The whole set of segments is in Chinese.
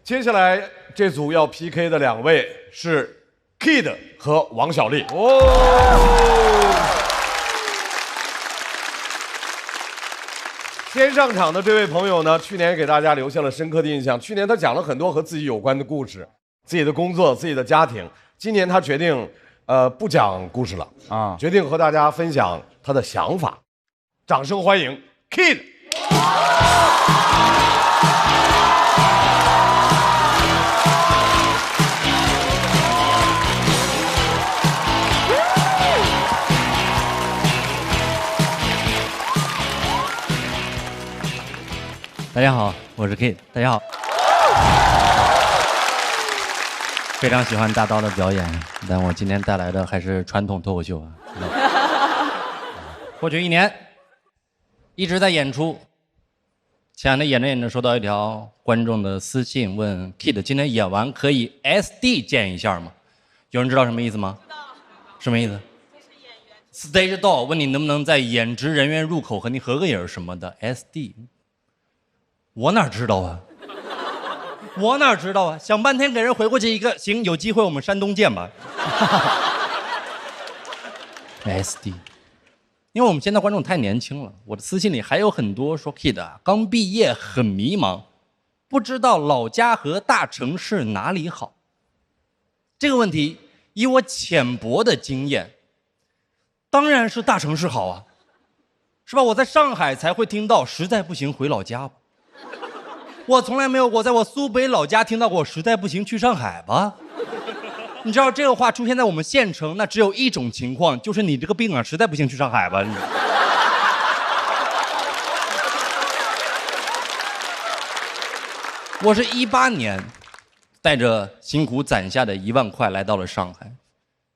接下来这组要 PK 的2位是 Kid 和王小利。先上场的这位朋友呢，去年给大家留下了深刻的印象。去年他讲了很多和自己有关的故事，自己的工作、自己的家庭。今年他决定，不讲故事了啊，决定和大家分享他的想法。掌声欢迎 Kid。大家好，我是 Kid。大家好，非常喜欢大刀的表演，但我今天带来的还是传统脱口秀啊。过去1年一直在演出，前两天演着演着收到一条观众的私信，问 Kid 今天演完可以 SD 见一下吗？有人知道什么意思吗？知道。什么意思？Stage door 问你能不能在演职人员入口和你合个影什么的 SD。我哪知道啊？我哪知道啊？想半天给人回过去一个，行，有机会我们山东见吧。SD， 因为我们现在观众太年轻了，我的私信里还有很多说 Kid 啊，刚毕业很迷茫，不知道老家和大城市哪里好。这个问题，以我浅薄的经验，当然是大城市好啊，是吧？我在上海才会听到，实在不行回老家吧。我从来没有过在我苏北老家听到过，实在不行去上海吧。你知道这个话出现在我们县城，那只有一种情况，就是你这个病啊，实在不行去上海吧。我是18年带着辛苦攒下的1万块来到了上海，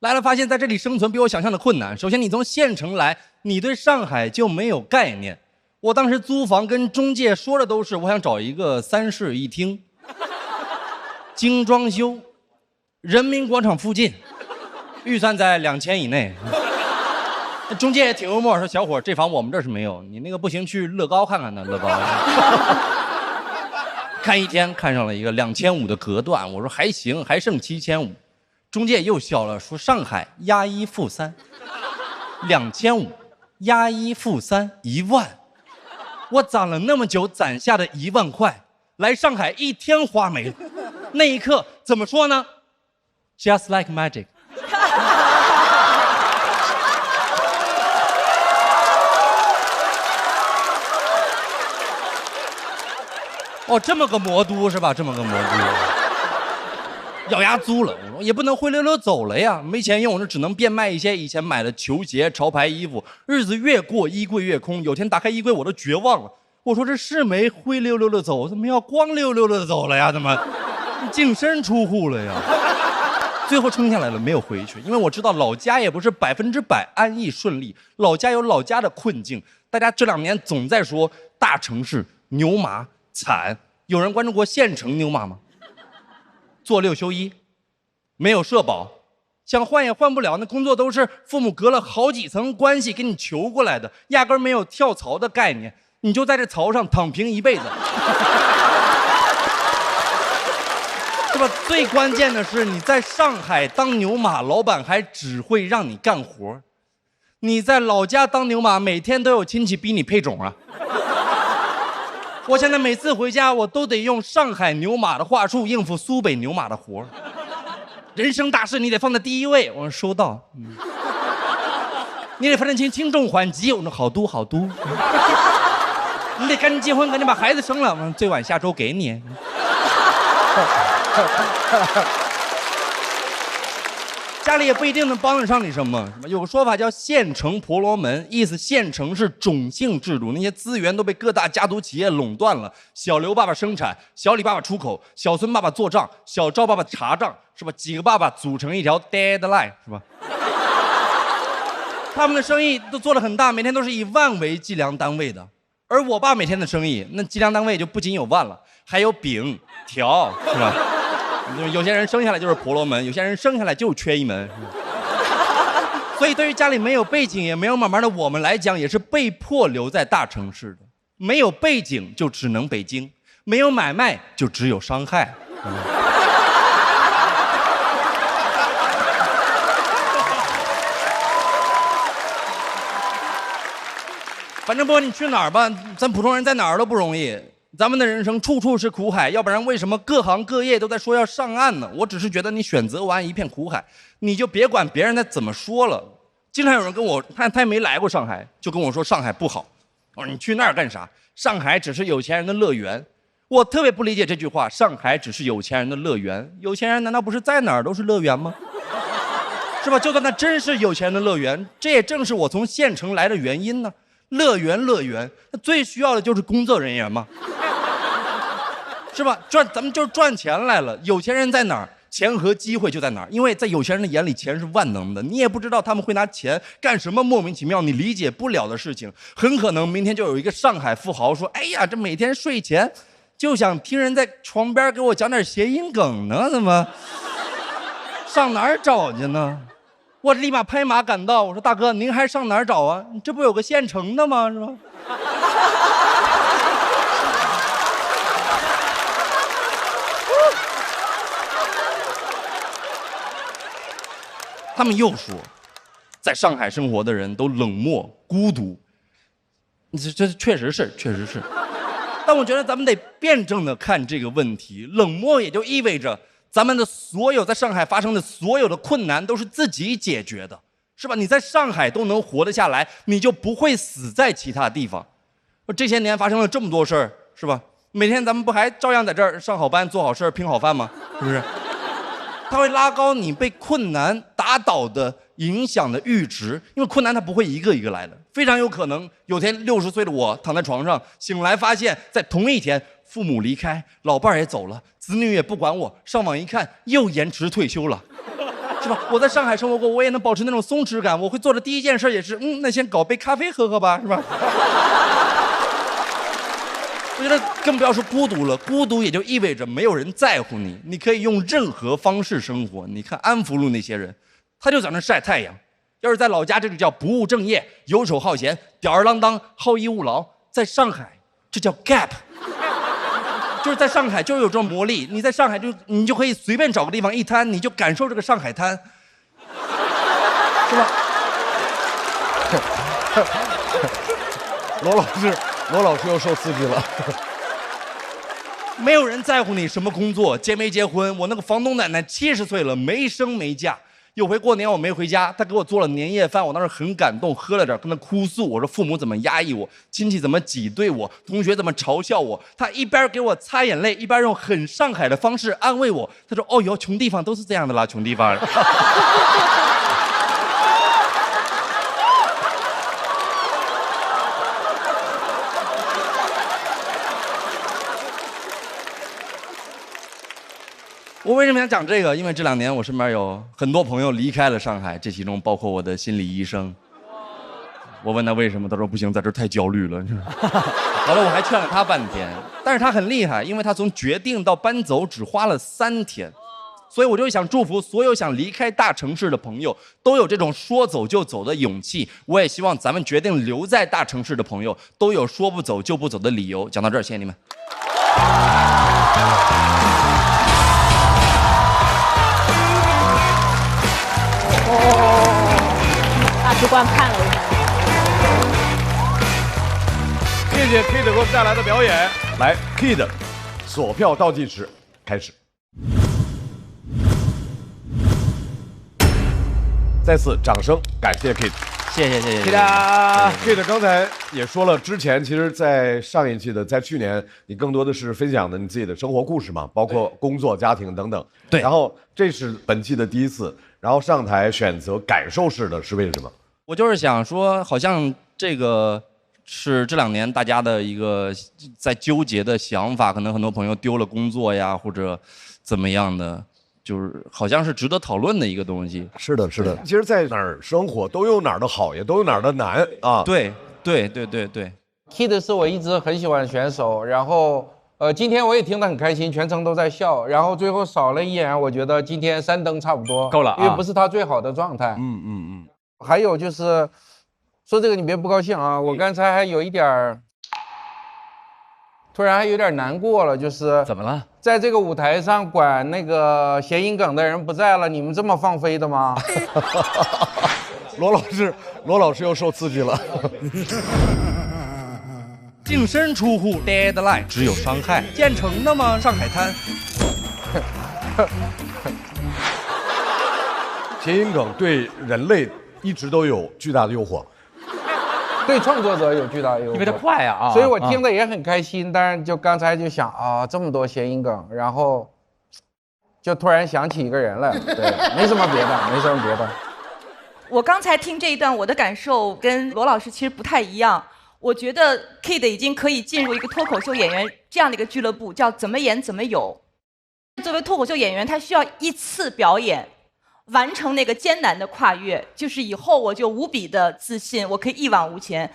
来了发现在这里生存比我想象的困难。首先你从县城来，你对上海就没有概念。我当时租房跟中介说的都是，我想找一个3室1厅，精装修，人民广场附近，预算在2000以内。中介也挺幽默，说小伙这房我们这儿是没有，你那个不行去乐高看看呢，乐高。看1天看上了一个2500的隔断，我说还行，还剩7500。中介又笑了，说上海押1付3，2500押1付3，1万。我攒了那么久攒下的1万块，来上海1天花没了。那一刻怎么说呢 ？Just like magic。哦，这么个魔都是吧？这么个魔都，咬牙租了，我说也不能灰溜溜走了呀，没钱用，我这只能变卖一些以前买的球鞋、潮牌衣服。日子越过，衣柜越空。有天打开衣柜，我都绝望了。我说这是没灰溜溜的走，怎么要光溜溜的走了呀？怎么净身出户了呀？最后撑下来了，没有回去，因为我知道老家也不是100%安逸顺利，老家有老家的困境。大家这2年总在说大城市牛马惨，有人关注过县城牛马吗？做6休1，没有社保，想换也换不了，那工作都是父母隔了好几层关系给你求过来的，压根没有跳槽的概念，你就在这槽上躺平一辈子。是吧？最关键的是你在上海当牛马，老板还只会让你干活，你在老家当牛马，每天都有亲戚逼你配种啊。我现在每次回家，我都得用上海牛马的话术应付苏北牛马的活。人生大事你得放在第1位。我说收到。你得分清轻重缓急。我说好都好都。你得赶紧结婚，赶紧把孩子生了。我说最晚下周给你。家里也不一定能帮得上你什么。有个说法叫县城婆罗门，意思县城是种姓制度，那些资源都被各大家族企业垄断了。小刘爸爸生产，小李爸爸出口，小孙爸爸做账，小赵爸爸查账，是吧？几个爸爸组成一条 deadline， 是吧？他们的生意都做得很大，每天都是以万为计量单位的。而我爸每天的生意，那计量单位就不仅有万了，还有饼条，是吧？有些人生下来就是婆罗门，有些人生下来就缺一门。所以对于家里没有背景也没有慢慢的我们来讲，也是被迫留在大城市的。没有背景就只能北京，没有买卖就只有伤害。反正不管你去哪儿吧，咱普通人在哪儿都不容易。咱们的人生处处是苦海，要不然为什么各行各业都在说要上岸呢？我只是觉得你选择完一片苦海，你就别管别人在怎么说了。经常有人跟我，他也没来过上海，就跟我说上海不好。我说你去那儿干啥？上海只是有钱人的乐园。我特别不理解这句话，上海只是有钱人的乐园。有钱人难道不是在哪儿都是乐园吗？是吧？就算那真是有钱人的乐园，这也正是我从县城来的原因呢。乐园，那最需要的就是工作人员嘛，是吧？咱们就是赚钱来了。有钱人在哪儿，钱和机会就在哪儿。因为在有钱人的眼里，钱是万能的，你也不知道他们会拿钱干什么莫名其妙、你理解不了的事情。很可能明天就有一个上海富豪说：“哎呀，这每天睡前就想听人在床边给我讲点谐音梗呢，怎么上哪儿找去呢？”我立马拍马赶到，我说：“大哥，您还上哪儿找啊？这不有个现成的吗？是吧？”他们又说，在上海生活的人都冷漠孤独，这确实是。但我觉得咱们得辩证的看这个问题，冷漠也就意味着咱们的所有在上海发生的所有的困难都是自己解决的，是吧？你在上海都能活得下来，你就不会死在其他地方。这些年发生了这么多事儿，是吧？每天咱们不还照样在这儿上好班、做好事、拼好饭吗？是不是？它会拉高你被困难打倒的影响的阈值，因为困难它不会一个一个来的，非常有可能有天60岁的我躺在床上醒来，发现在同一天父母离开，老伴儿也走了，子女也不管我，上网一看又延迟退休了，是吧？我在上海生活过，我也能保持那种松弛感，我会做的第一件事也是，那先搞杯咖啡喝喝吧，是吧？我觉得更不要说孤独了，孤独也就意味着没有人在乎你，你可以用任何方式生活。你看安福路那些人，他就在那晒太阳，要是在老家这就叫不务正业、游手好闲、吊儿郎当、好逸恶劳，在上海这叫 gap。就是在上海就有这种魔力，你在上海你就可以随便找个地方一摊，你就感受这个上海滩，是吧？罗老师又受刺激了。没有人在乎你什么工作，结没结婚。我那个房东奶奶70岁了，没生没嫁。有回过年我没回家，她给我做了年夜饭，我当时很感动，喝了点，跟她哭诉，我说父母怎么压抑我，亲戚怎么挤兑我，同学怎么嘲笑我。她一边给我擦眼泪，一边用很上海的方式安慰我。她说：“哦哟，穷地方都是这样的啦，穷地方。”我为什么想讲这个？因为这2年我身边有很多朋友离开了上海，这其中包括我的心理医生。我问他为什么，他说不行，在这儿太焦虑了。好了，我还劝了他半天，但是他很厉害，因为他从决定到搬走只花了3天。所以我就想祝福所有想离开大城市的朋友，都有这种说走就走的勇气。我也希望咱们决定留在大城市的朋友，都有说不走就不走的理由。讲到这儿，谢谢你们。大主管看了一下。谢谢 Kid 给我们带来的表演。来 ，Kid， 锁票倒计时开始。再次掌声感谢 Kid。谢谢。Kid 刚才也说了，之前其实，在上一季的，在去年，你更多的是分享的你自己的生活故事嘛，包括工作、家庭等等。对。然后这是本季的第1次，然后上台选择感受式的是为什么？我就是想说，好像这个是这2年大家的一个在纠结的想法，可能很多朋友丢了工作呀，或者怎么样的。就是好像是值得讨论的一个东西。是的。其实，在哪儿生活都有哪儿的好，也都有哪儿的难啊。对。Kid 是我一直很喜欢的选手，然后今天我也听得很开心，全程都在笑，然后最后少了1演，我觉得今天3灯差不多够了，因为不是他最好的状态。还有就是说这个你别不高兴啊，我刚才还有一点突然还有点难过了，就是怎么了？在这个舞台上管那个谐音梗的人不在了，你们这么放飞的吗？罗老师又受刺激了。净身出户 ，deadline 只有伤害，建成的吗？上海滩。谐音梗对人类一直都有巨大的诱惑。对创作者有巨大的诱惑，因为它快啊，所以我听得也很开心。但是就刚才就想啊，这么多谐音梗，然后就突然想起一个人来，对，没什么别的，没什么别的。我刚才听这一段，我的感受跟罗老师其实不太一样。我觉得 Kid 已经可以进入一个脱口秀演员这样的一个俱乐部，叫怎么演怎么有。作为脱口秀演员，他需要一次表演完成那个艰难的跨越，就是以后我就无比的自信，我可以一往无前。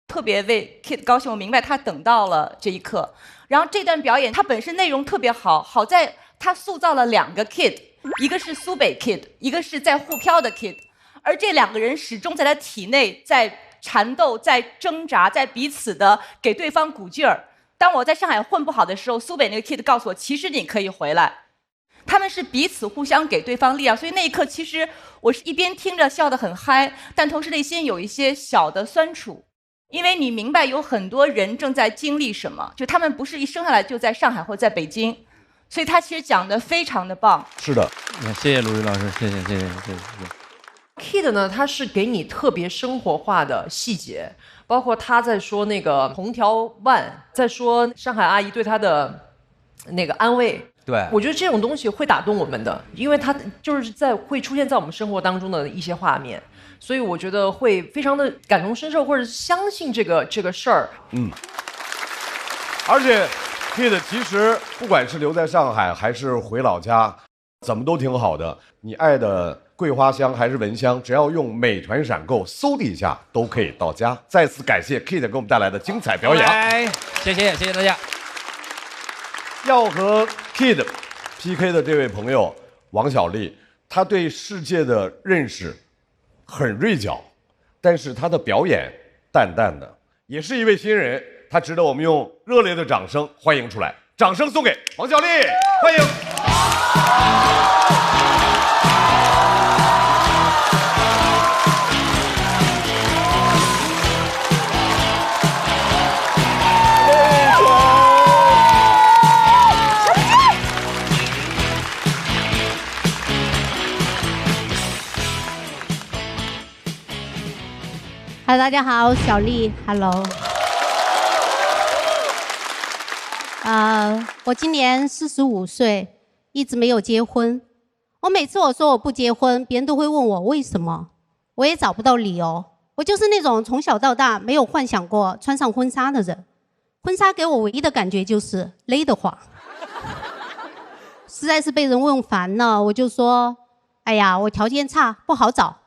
特别为 Kid 高兴，我明白他等到了这一刻。然后这段表演它本身内容特别好，好在他塑造了2个 Kid， 一个是苏北 Kid， 一个是在沪漂的 Kid， 而这2个人始终在他体内在缠斗，在挣扎，在彼此的给对方鼓劲儿。当我在上海混不好的时候，苏北那个 Kid 告诉我，其实你可以回来。他们是彼此互相给对方力量，所以那一刻其实我是一边听着笑得很嗨，但同时内心有一些小的酸楚，因为你明白有很多人正在经历什么，就他们不是一生下来就在上海或在北京，所以他其实讲得非常的棒。是的，谢谢鲁豫老师，谢谢。Kid 呢，他是给你特别生活化的细节，包括他在说那个红条腕，在说上海阿姨对他的那个安慰。对，我觉得这种东西会打动我们的，因为它就是会出现在我们生活当中的一些画面，所以我觉得会非常的感同身受，或者相信这个事儿。而且 Kid 其实不管是留在上海还是回老家，怎么都挺好的。你爱的桂花香还是蚊香，只要用美团闪购搜的一下都可以到家。再次感谢 Kid 给我们带来的精彩表演，谢谢大家。要和 Kid PK 的这位朋友王小利，他对世界的认识很锐角，但是他的表演淡淡的，也是一位新人，他值得我们用热烈的掌声欢迎出来。掌声送给王小利，欢迎。Hello， 大家好，小丽 ，Hello。我今年45岁，一直没有结婚。我每次我说我不结婚，别人都会问我为什么，我也找不到理由。我就是那种从小到大没有幻想过穿上婚纱的人。婚纱给我唯一的感觉就是勒得慌，实在是被人问烦了，我就说：“哎呀，我条件差，不好找。”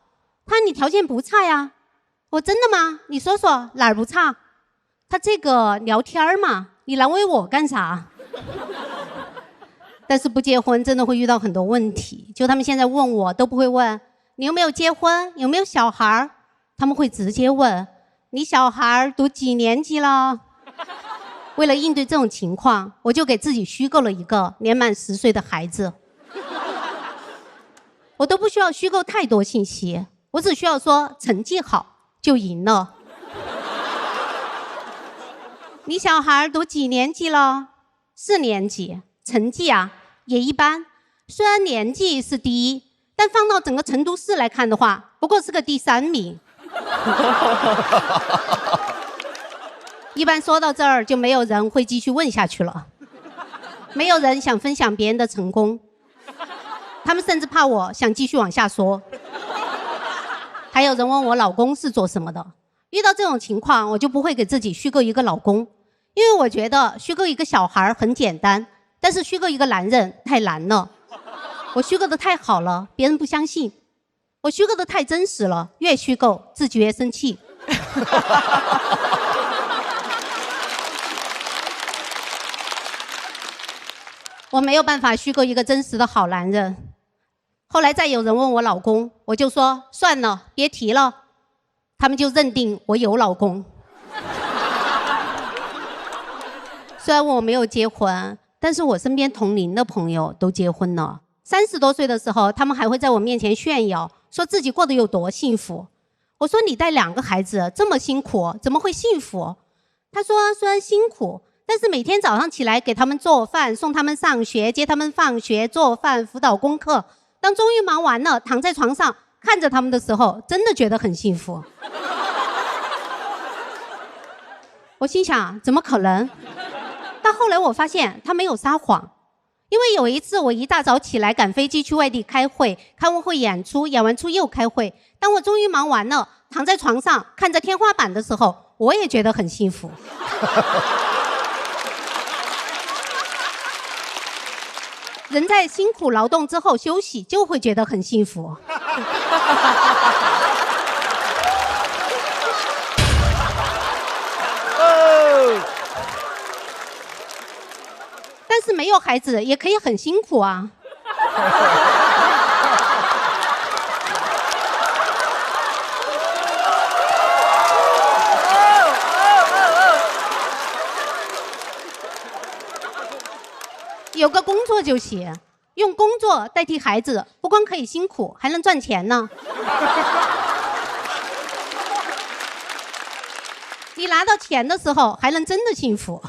他说：“你条件不差呀。”我真的吗？你说说哪儿不差？他这个聊天嘛，你难为我干啥？但是不结婚真的会遇到很多问题，就他们现在问我都不会问你有没有结婚，有没有小孩，他们会直接问你小孩读几年级了。为了应对这种情况，我就给自己虚构了一个年满10岁的孩子。我都不需要虚构太多信息，我只需要说成绩好就赢了。你小孩读几年级了？4年级，成绩啊也一般。虽然年纪是第一，但放到整个成都市来看的话，不过是个第3名。一般说到这儿，就没有人会继续问下去了。没有人想分享别人的成功，他们甚至怕我想继续往下说。还有人问我老公是做什么的，遇到这种情况，我就不会给自己虚构一个老公，因为我觉得虚构一个小孩很简单，但是虚构一个男人太难了。我虚构的太好了，别人不相信；我虚构的太真实了，越虚构自己越生气。我没有办法虚构一个真实的好男人。后来再有人问我老公，我就说算了，别提了。他们就认定我有老公。虽然我没有结婚，但是我身边同龄的朋友都结婚了。30多岁的时候，他们还会在我面前炫耀，说自己过得有多幸福。我说你带2个孩子这么辛苦，怎么会幸福？他说虽然辛苦，但是每天早上起来给他们做饭，送他们上学，接他们放学，做饭，辅导功课。当终于忙完了，躺在床上看着他们的时候，真的觉得很幸福。我心想，怎么可能？到后来我发现他没有撒谎，因为有一次我一大早起来赶飞机去外地开会，开完会演出，演完出又开会。当我终于忙完了，躺在床上看着天花板的时候，我也觉得很幸福。人在辛苦劳动之后休息，就会觉得很幸福。但是没有孩子也可以很辛苦啊。有个工作就行，用工作代替孩子，不光可以辛苦，还能赚钱呢。你拿到钱的时候，还能真的幸福。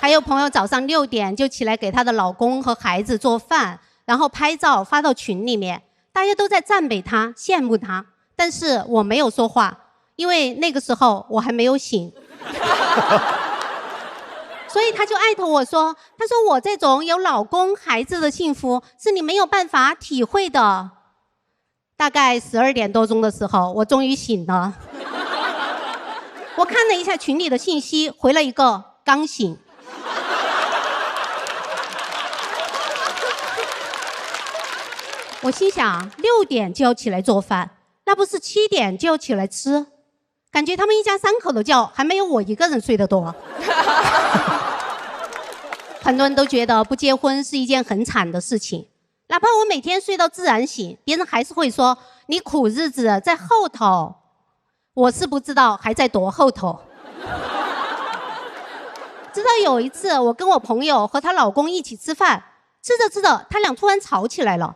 还有朋友早上6点就起来给她的老公和孩子做饭，然后拍照发到群里面，大家都在赞美她、羡慕她，但是我没有说话，因为那个时候我还没有醒。所以他就艾特我说，他说我这种有老公孩子的幸福是你没有办法体会的。大概12点多钟的时候，我终于醒了。我看了一下群里的信息，回了一个刚醒。我心想6点就要起来做饭，那不是7点就要起来吃？感觉他们一家3口的觉还没有我一个人睡得多。很多人都觉得不结婚是一件很惨的事情，哪怕我每天睡到自然醒，别人还是会说你苦日子在后头。我是不知道还在多后头。直到有一次我跟我朋友和她老公一起吃饭，吃着吃着他俩突然吵起来了，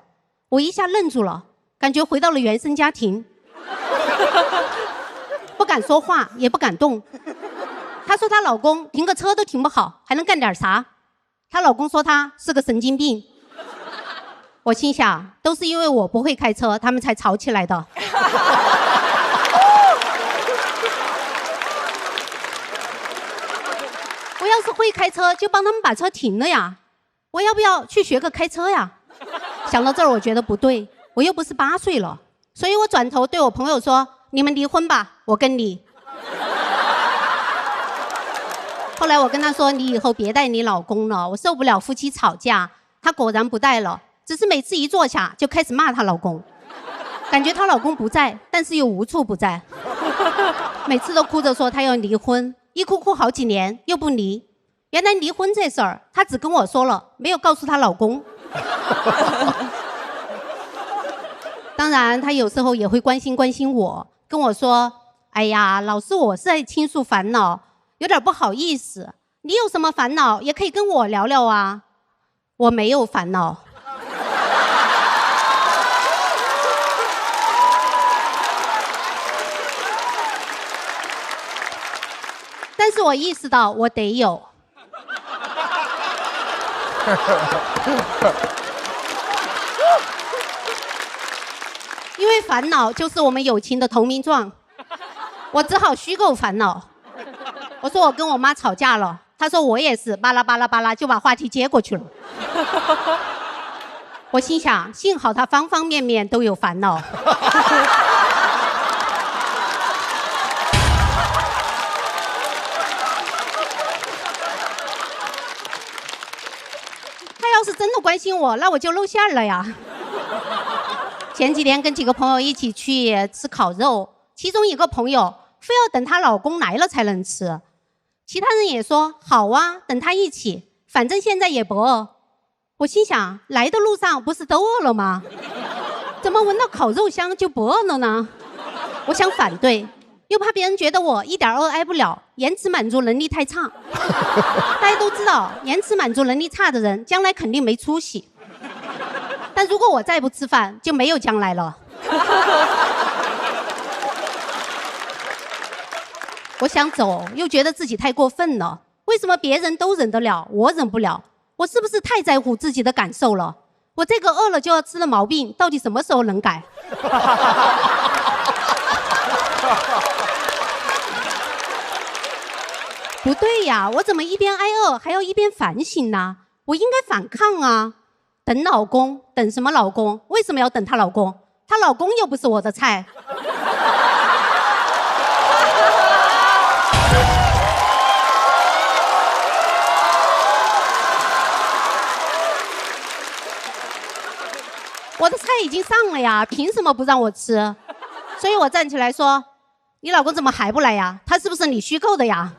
我一下愣住了，感觉回到了原生家庭。不敢说话也不敢动。她说她老公停个车都停不好，还能干点啥？她老公说她是个神经病。我心想，都是因为我不会开车，他们才吵起来的。我要是会开车，就帮他们把车停了呀。我要不要去学个开车呀？想到这儿，我觉得不对，我又不是8岁了，所以我转头对我朋友说：“你们离婚吧，我跟你。”后来我跟他说，你以后别带你老公了，我受不了夫妻吵架。他果然不带了，只是每次一坐下就开始骂她老公，感觉她老公不在，但是又无处不在。每次都哭着说她要离婚，一哭好几年又不离。原来离婚这事儿她只跟我说了，没有告诉她老公。当然她有时候也会关心我，跟我说，哎呀，老师我是在倾诉烦恼，有点不好意思，你有什么烦恼也可以跟我聊聊啊。我没有烦恼。但是我意识到我得有。因为烦恼就是我们友情的投名状，我只好虚构烦恼。我说我跟我妈吵架了，她说我也是，巴拉巴拉巴拉，就把话题接过去了。我心想，幸好她方方面面都有烦恼。她要是真的关心我，那我就露馅了呀。前几天跟几个朋友一起去吃烤肉，其中一个朋友非要等她老公来了才能吃，其他人也说好啊，等他一起，反正现在也不饿。我心想，来的路上不是都饿了吗？怎么闻到烤肉香就不饿了呢？我想反对，又怕别人觉得我一点饿挨不了，延迟满足能力太差。大家都知道，延迟满足能力差的人将来肯定没出息。但如果我再不吃饭，就没有将来了。我想走，又觉得自己太过分了。为什么别人都忍得了，我忍不了？我是不是太在乎自己的感受了？我这个饿了就要吃的毛病，到底什么时候能改？不对呀，我怎么一边挨饿还要一边反省呢？我应该反抗啊！等老公，等什么老公？为什么要等她老公？她老公又不是我的菜。我的菜已经上了呀，凭什么不让我吃？所以我站起来说：“你老公怎么还不来呀？他是不是你虚构的呀？”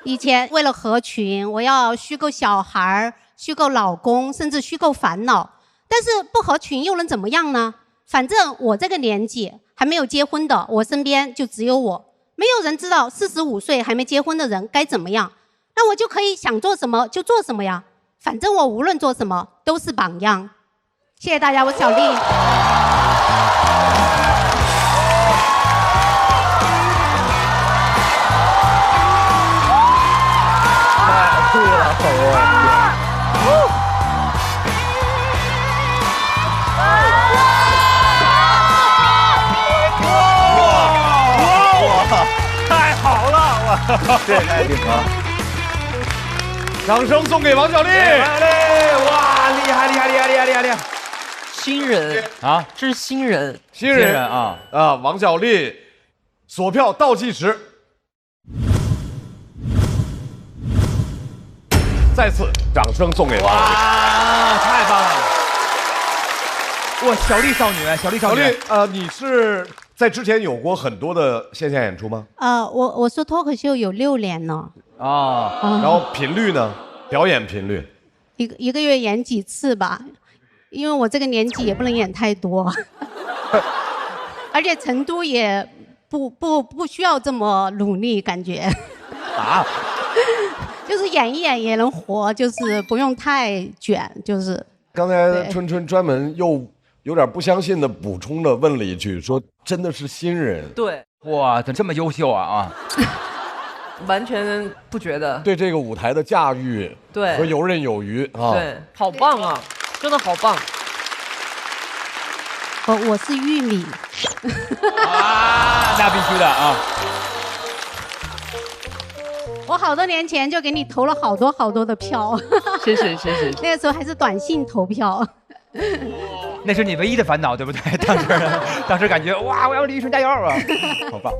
以前为了合群，我要虚构小孩、虚构老公，甚至虚构烦恼。但是不合群又能怎么样呢？反正我这个年纪还没有结婚的，我身边就只有我，没有人知道45岁还没结婚的人该怎么样。那我就可以想做什么就做什么呀。反正我无论做什么都是榜样。谢谢大家，我小丽。太酷了，太好了，我这来顶啊！掌声送给王小丽。哇，厉害厉害厉害厉害厉害厉害！新人啊，这是新人，新人啊啊，王小丽，锁票倒计时，再次掌声送给王小丽。哇，太棒了！哇，小丽少女，小丽少女。小丽，你是在之前有过很多的线下演出吗？我说脱口秀有6年了。啊，然后频率呢？表演频率？一个月演几次吧，因为我这个年纪也不能演太多，而且成都也不需要这么努力，感觉。啊？就是演一演也能活，就是不用太卷，就是。刚才春春专门又有点不相信的补充的问了一句，说真的是新人。对，哇，怎么这么优秀啊？完全不觉得。对这个舞台的驾驭，对和游刃有余啊。对，好棒啊，真的好棒。我是玉米。啊，那必须的啊！我好多年前就给你投了好多的票。谢谢。那个时候还是短信投票。那是你唯一的烦恼，对不对？当时感觉哇，我要李宇春加油啊！好棒。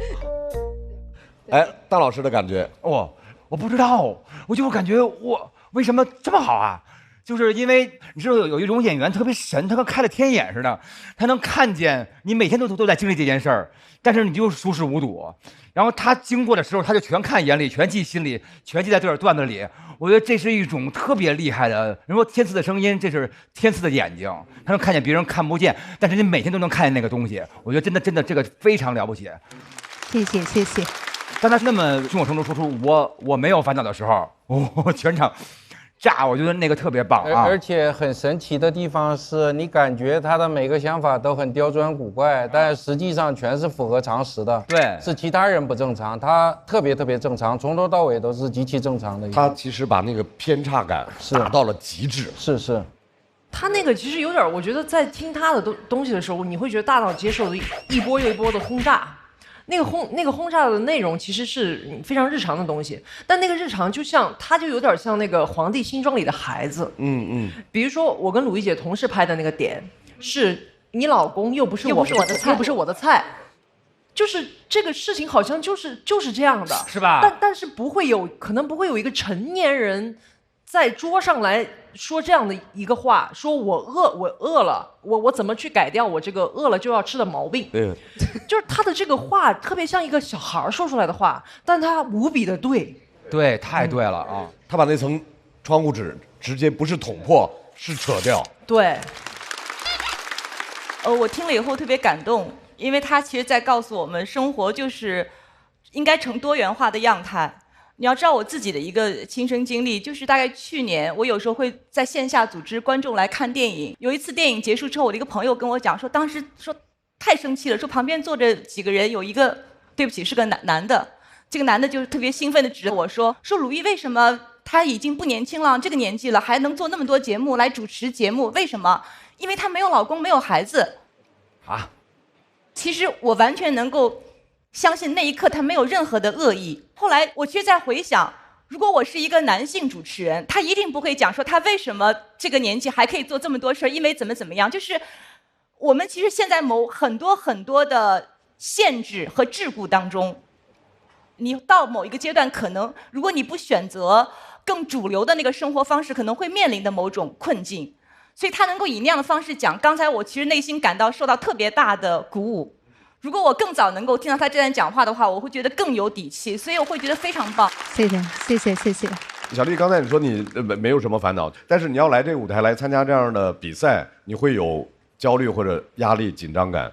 哎，大老师的感觉？我不知道，我就感觉我为什么这么好啊？就是因为你知道有一种演员特别神，他跟开了天眼似的，他能看见你每天都在经历这件事儿，但是你就熟视无睹。然后他经过的时候，他就全看眼里，全记心里，全记在对耳段子里。我觉得这是一种特别厉害的。人说天赐的声音，这是天赐的眼睛，他能看见别人看不见，但是你每天都能看见那个东西。我觉得真的这个非常了不起。谢谢。当他那么胸有成竹说出我没有烦恼的时候，我全场炸，我觉得那个特别棒啊！而且很神奇的地方是，你感觉他的每个想法都很刁钻古怪，但实际上全是符合常识的。对，是其他人不正常，他特别正常，从头到尾都是极其正常的。他其实把那个偏差感达到了极致。是。他那个其实有点，我觉得在听他的东西的时候，你会觉得大脑接受的一波又一波的轰炸。那个轰炸的内容其实是非常日常的东西，但那个日常它就有点像那个《皇帝新装》里的孩子。比如说我跟鲁豫姐同时拍的那个点是你老公又不是我的菜，就是这个事情好像就是这样的，是吧？但是可能不会有一个成年人在桌上来说这样的一个话，说我饿了，我怎么去改掉我这个饿了就要吃的毛病？对，就是他的这个话特别像一个小孩说出来的话，但他无比的对。对，太对了啊！他把那层窗户纸直接不是捅破，是扯掉。对。我听了以后特别感动，因为他其实在告诉我们，生活就是应该成多元化的样态。你要知道我自己的一个亲身经历，就是大概去年，我有时候会在线下组织观众来看电影。有一次电影结束之后，我的一个朋友跟我讲说，当时说太生气了，说旁边坐着几个人，有一个对不起是个男的，这个男的就是特别兴奋地指着我说鲁豫为什么他已经不年轻了，这个年纪了还能做那么多节目来主持节目？为什么？因为他没有老公，没有孩子。啊，其实我完全能够相信那一刻他没有任何的恶意。后来我其实在回想，如果我是一个男性主持人，他一定不会讲说他为什么这个年纪还可以做这么多事儿，因为怎么样。就是我们其实现在很多的限制和桎梏当中，你到某一个阶段，可能如果你不选择更主流的那个生活方式，可能会面临的某种困境。所以他能够以那样的方式讲，刚才我其实内心受到特别大的鼓舞。如果我更早能够听到他这段讲话的话，我会觉得更有底气，所以我会觉得非常棒。谢谢。小丽，刚才你说你没有什么烦恼，但是你要来这个舞台来参加这样的比赛，你会有焦虑或者压力、紧张感？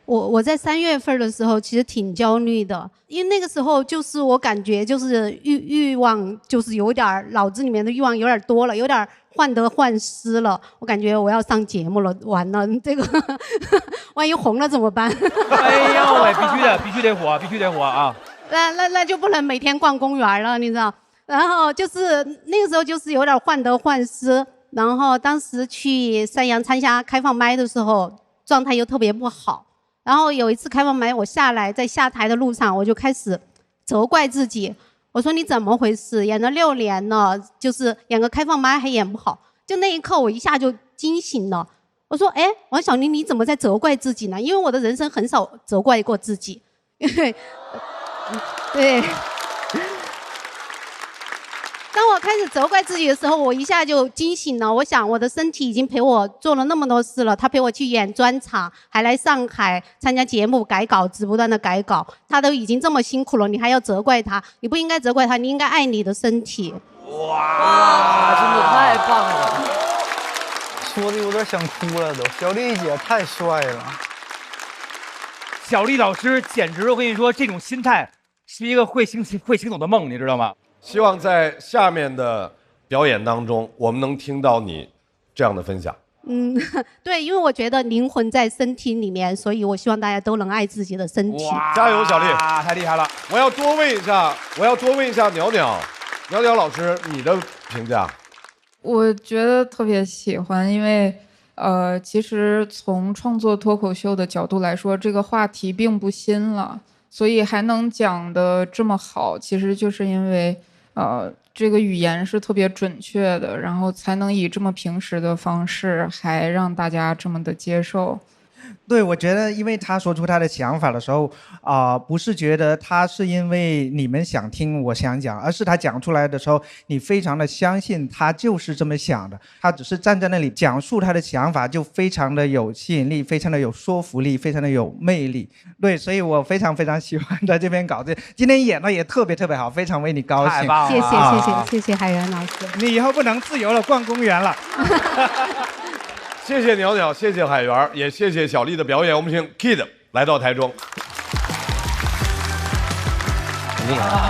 我在3月份的时候其实挺焦虑的，因为那个时候就是我感觉就是欲望就是有点脑子里面的欲望有点多了，有点患得患失了。我感觉我要上节目了，完了这个万一红了怎么办？哎呦喂，必须得火啊！那就不能每天逛公园了，你知道？然后就是那个时候就是有点患得患失，然后当时去三阳参加开放麦的时候，状态又特别不好。然后有一次开放麦，我在下台的路上，我就开始责怪自己。我说你怎么回事？演了6年了，就是演个开放麦还演不好。就那一刻，我一下就惊醒了。我说，哎，王小玲，你怎么在责怪自己呢？因为我的人生很少责怪过自己。对。当我开始责怪自己的时候，我一下就惊醒了。我想，我的身体已经陪我做了那么多事了，他陪我去演专场，还来上海参加节目改稿子，不断的改稿。他都已经这么辛苦了，你还要责怪他？你不应该责怪他，你应该爱你的身体。哇，真的太棒了！说的有点想哭了都。小丽姐太帅了，小丽老师简直，我跟你说，这种心态是一个会行走的梦，你知道吗？希望在下面的表演当中，我们能听到你这样的分享。对，因为我觉得灵魂在身体里面，所以我希望大家都能爱自己的身体。加油，小丽！太厉害了！我要多问一下袅袅老师，你的评价？我觉得特别喜欢，因为其实从创作脱口秀的角度来说，这个话题并不新了，所以还能讲得这么好，其实就是因为这个语言是特别准确的，然后才能以这么平实的方式还让大家这么的接受。对，我觉得因为他说出他的想法的时候，不是觉得他是因为你们想听我想讲，而是他讲出来的时候，你非常的相信他就是这么想的，他只是站在那里讲述他的想法，就非常的有吸引力，非常的有说服力，非常的有魅力。对，所以我非常非常喜欢在这边搞这，今天演的也特别好，非常为你高兴。太棒了！谢谢海源老师，你以后不能自由了逛公园了。谢谢袅袅，谢谢海源，也谢谢小丽的表演。我们请 Kid 来到台中。很厉害。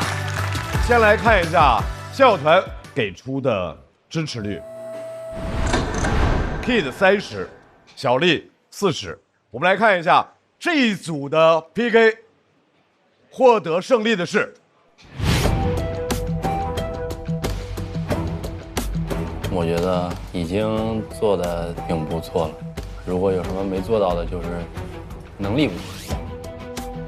先来看一下校团给出的支持率 ，Kid 30，小丽40。我们来看一下这一组的 PK， 获得胜利的是。我觉得已经做得挺不错了，如果有什么没做到的，就是能力不足。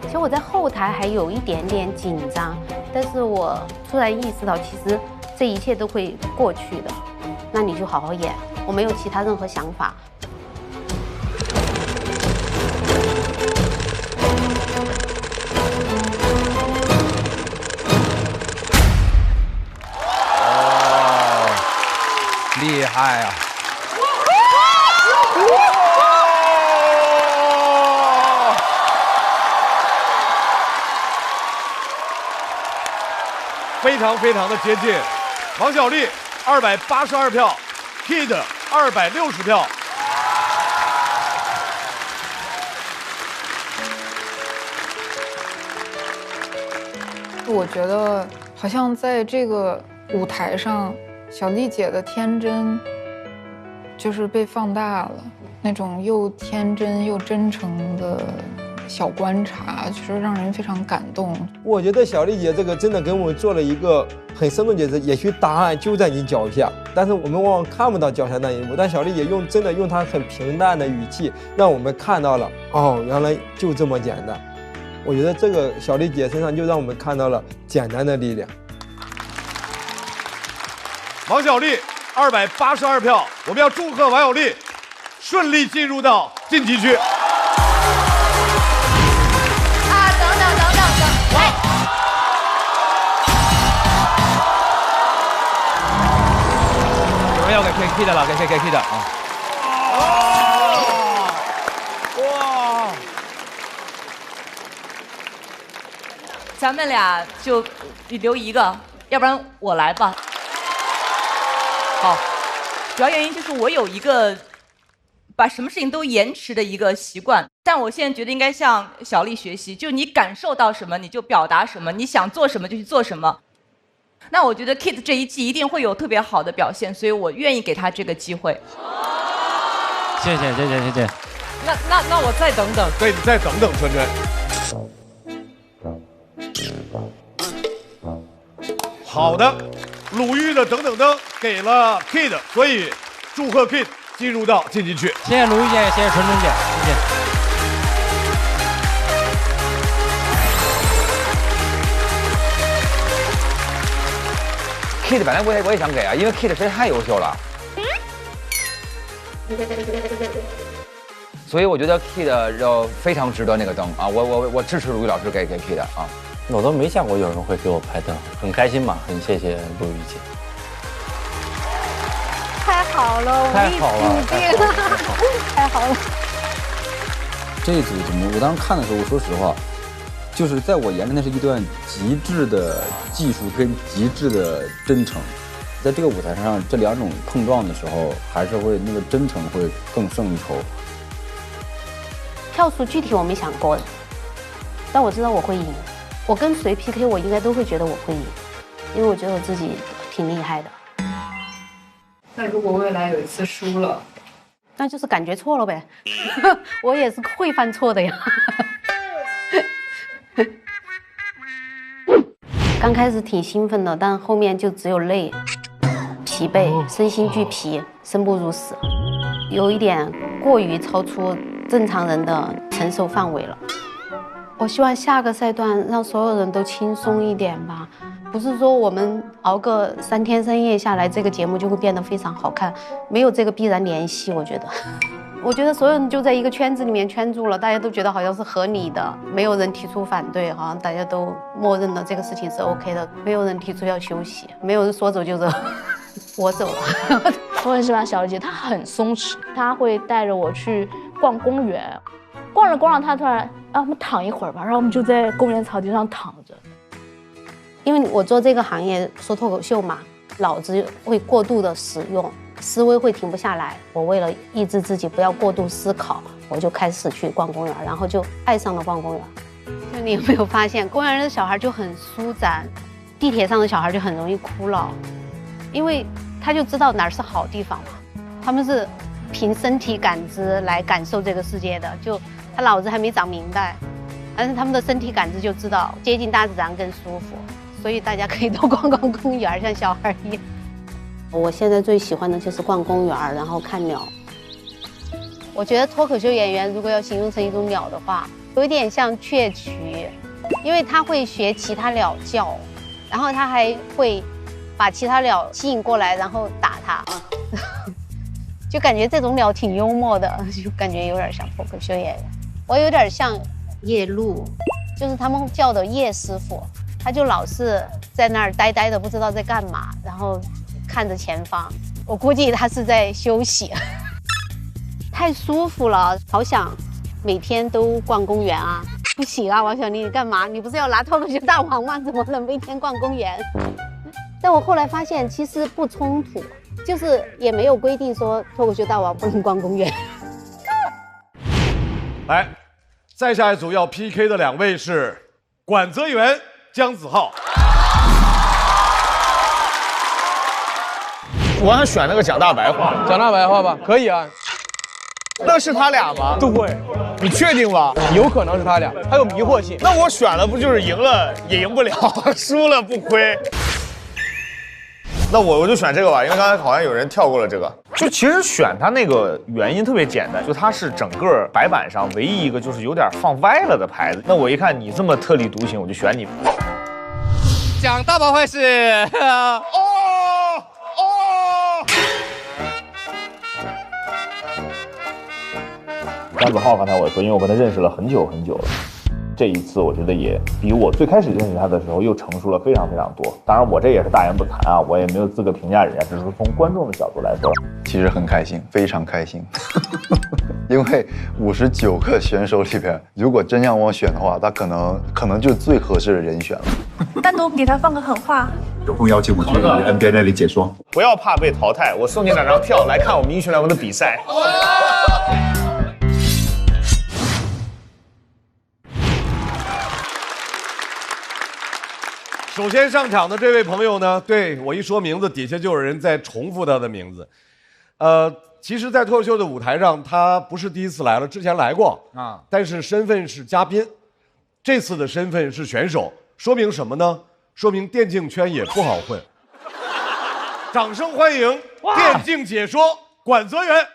其实我在后台还有一点点紧张，但是我突然意识到，其实这一切都会过去的。那你就好好演，我没有其他任何想法。厉害啊！非常的接近。王小丽282票 ，Kid 260票。我觉得好像在这个舞台上，小丽姐的天真就是被放大了，那种又天真又真诚的小观察，就是让人非常感动。我觉得小丽姐这个真的给我们做了一个很生动解释，也许答案就在你脚下，但是我们往往看不到脚下那一步。但小丽姐真的用她很平淡的语气，让我们看到了，哦，原来就这么简单。我觉得这个小丽姐身上就让我们看到了简单的力量。王小丽282票，我们要祝贺王小丽顺利进入到晋级区。有人要给 Kid 了，给 Kid 啊！哇！咱们俩就留一个，要不然我来吧。好，主要原因就是我有一个把什么事情都延迟的一个习惯，但我现在觉得应该向小丽学习，就你感受到什么你就表达什么，你想做什么就去做什么。那我觉得 Kid 这一季一定会有特别好的表现，所以我愿意给他这个机会。谢谢。那我再等等。对，你再等等，春春。好的，鲁豫的等等灯给了 Kid， 所以祝贺 Kid 进入到晋级区。谢谢鲁豫姐，谢谢春春姐，谢谢。Kid 本来我也想给啊，因为 Kid 实在太优秀了，所以我觉得 Kid 要非常值得那个灯啊！我支持鲁豫老师给 Kid 啊！我都没想过有人会给我拍灯，很开心嘛，很谢谢鲁豫姐。太好了，太好了，太好了。这一组节目，我当时看的时候，我说实话，就是在我眼里，那是一段极致的技术跟极致的真诚。在这个舞台上，这两种碰撞的时候，还是会那个真诚会更胜一筹。票数具体我没想过，但我知道我会赢。我跟谁 PK， 我应该都会觉得我会赢，因为我觉得我自己挺厉害的。那如果未来有一次输了，那就是感觉错了呗。我也是会犯错的呀。刚开始挺兴奋的，但后面就只有累、疲惫、身心俱疲、生不如死，有一点过于超出正常人的承受范围了。我希望下个赛段让所有人都轻松一点吧，不是说我们熬个3天3夜下来，这个节目就会变得非常好看，没有这个必然联系。我觉得所有人就在一个圈子里面圈住了，大家都觉得好像是合理的，没有人提出反对，好像大家都默认了这个事情是 OK 的，没有人提出要休息，没有人说走就走。我走了。我很喜欢小丽姐，她很松弛，她会带着我去逛公园，逛着逛着，她突然我们躺一会儿吧，然后我们就在公园草地上躺着。因为我做这个行业说脱口秀嘛，脑子会过度的使用，思维会停不下来。我为了抑制自己不要过度思考，我就开始去逛公园，然后就爱上了逛公园。就你有没有发现，公园的小孩就很舒展，地铁上的小孩就很容易哭闹，因为他就知道哪儿是好地方嘛。他们是凭身体感知来感受这个世界的，就他脑子还没长明白，但是他们的身体感知就知道接近大自然更舒服。所以大家可以多逛逛公园，像小孩一样。我现在最喜欢的就是逛公园，然后看鸟。我觉得脱口秀演员如果要形容成一种鸟的话，有点像雀渠，因为它会学其他鸟叫，然后它还会把其他鸟吸引过来，然后打它。就感觉这种鸟挺幽默的，就感觉有点像脱口秀演员。我有点像夜鹭，就是他们叫的叶师傅。他就老是在那儿呆呆的，不知道在干嘛，然后看着前方。我估计他是在休息，太舒服了，好想每天都逛公园啊！不行啊，王小丽，你干嘛？你不是要拿脱口秀大王吗？怎么能每天逛公园？但我后来发现，其实不冲突，就是也没有规定说脱口秀大王不能逛公园。来，再下一组要 PK 的2位是管泽元姜子浩。我想选那个蒋大白画，讲大白话吧，可以啊。那是他俩吗？对，你确定吗？有可能是他俩，还有迷惑性。那我选了不就是赢了也赢不了，输了不亏。那我就选这个吧，因为刚才好像有人跳过了这个。就其实选它那个原因特别简单，就它是整个白板上唯一一个就是有点放歪了的牌子。那我一看你这么特立独行，我就选你。讲大宝坏事。姜子浩刚才我说，因为我跟他认识了很久很久了，这一次我觉得也比我最开始认识他的时候又成熟了非常非常多。当然我这也是大言不惭啊，我也没有资格评价人家，只是从观众的角度来说，其实很开心，非常开心，因为59个选手里边，如果真让我选的话，他可能就是最合适的人选了。单独给他放个狠话，有空邀请我去 NBA 那里解说。不要怕被淘汰，我送你2张票来看我们英雄联盟的比赛。首先上场的这位朋友呢，对我一说名字，底下就有人在重复他的名字。其实，在脱口秀的舞台上，他不是第一次来了，之前来过啊，但是身份是嘉宾，这次的身份是选手，说明什么呢？说明电竞圈也不好混。掌声欢迎电竞解说管泽元。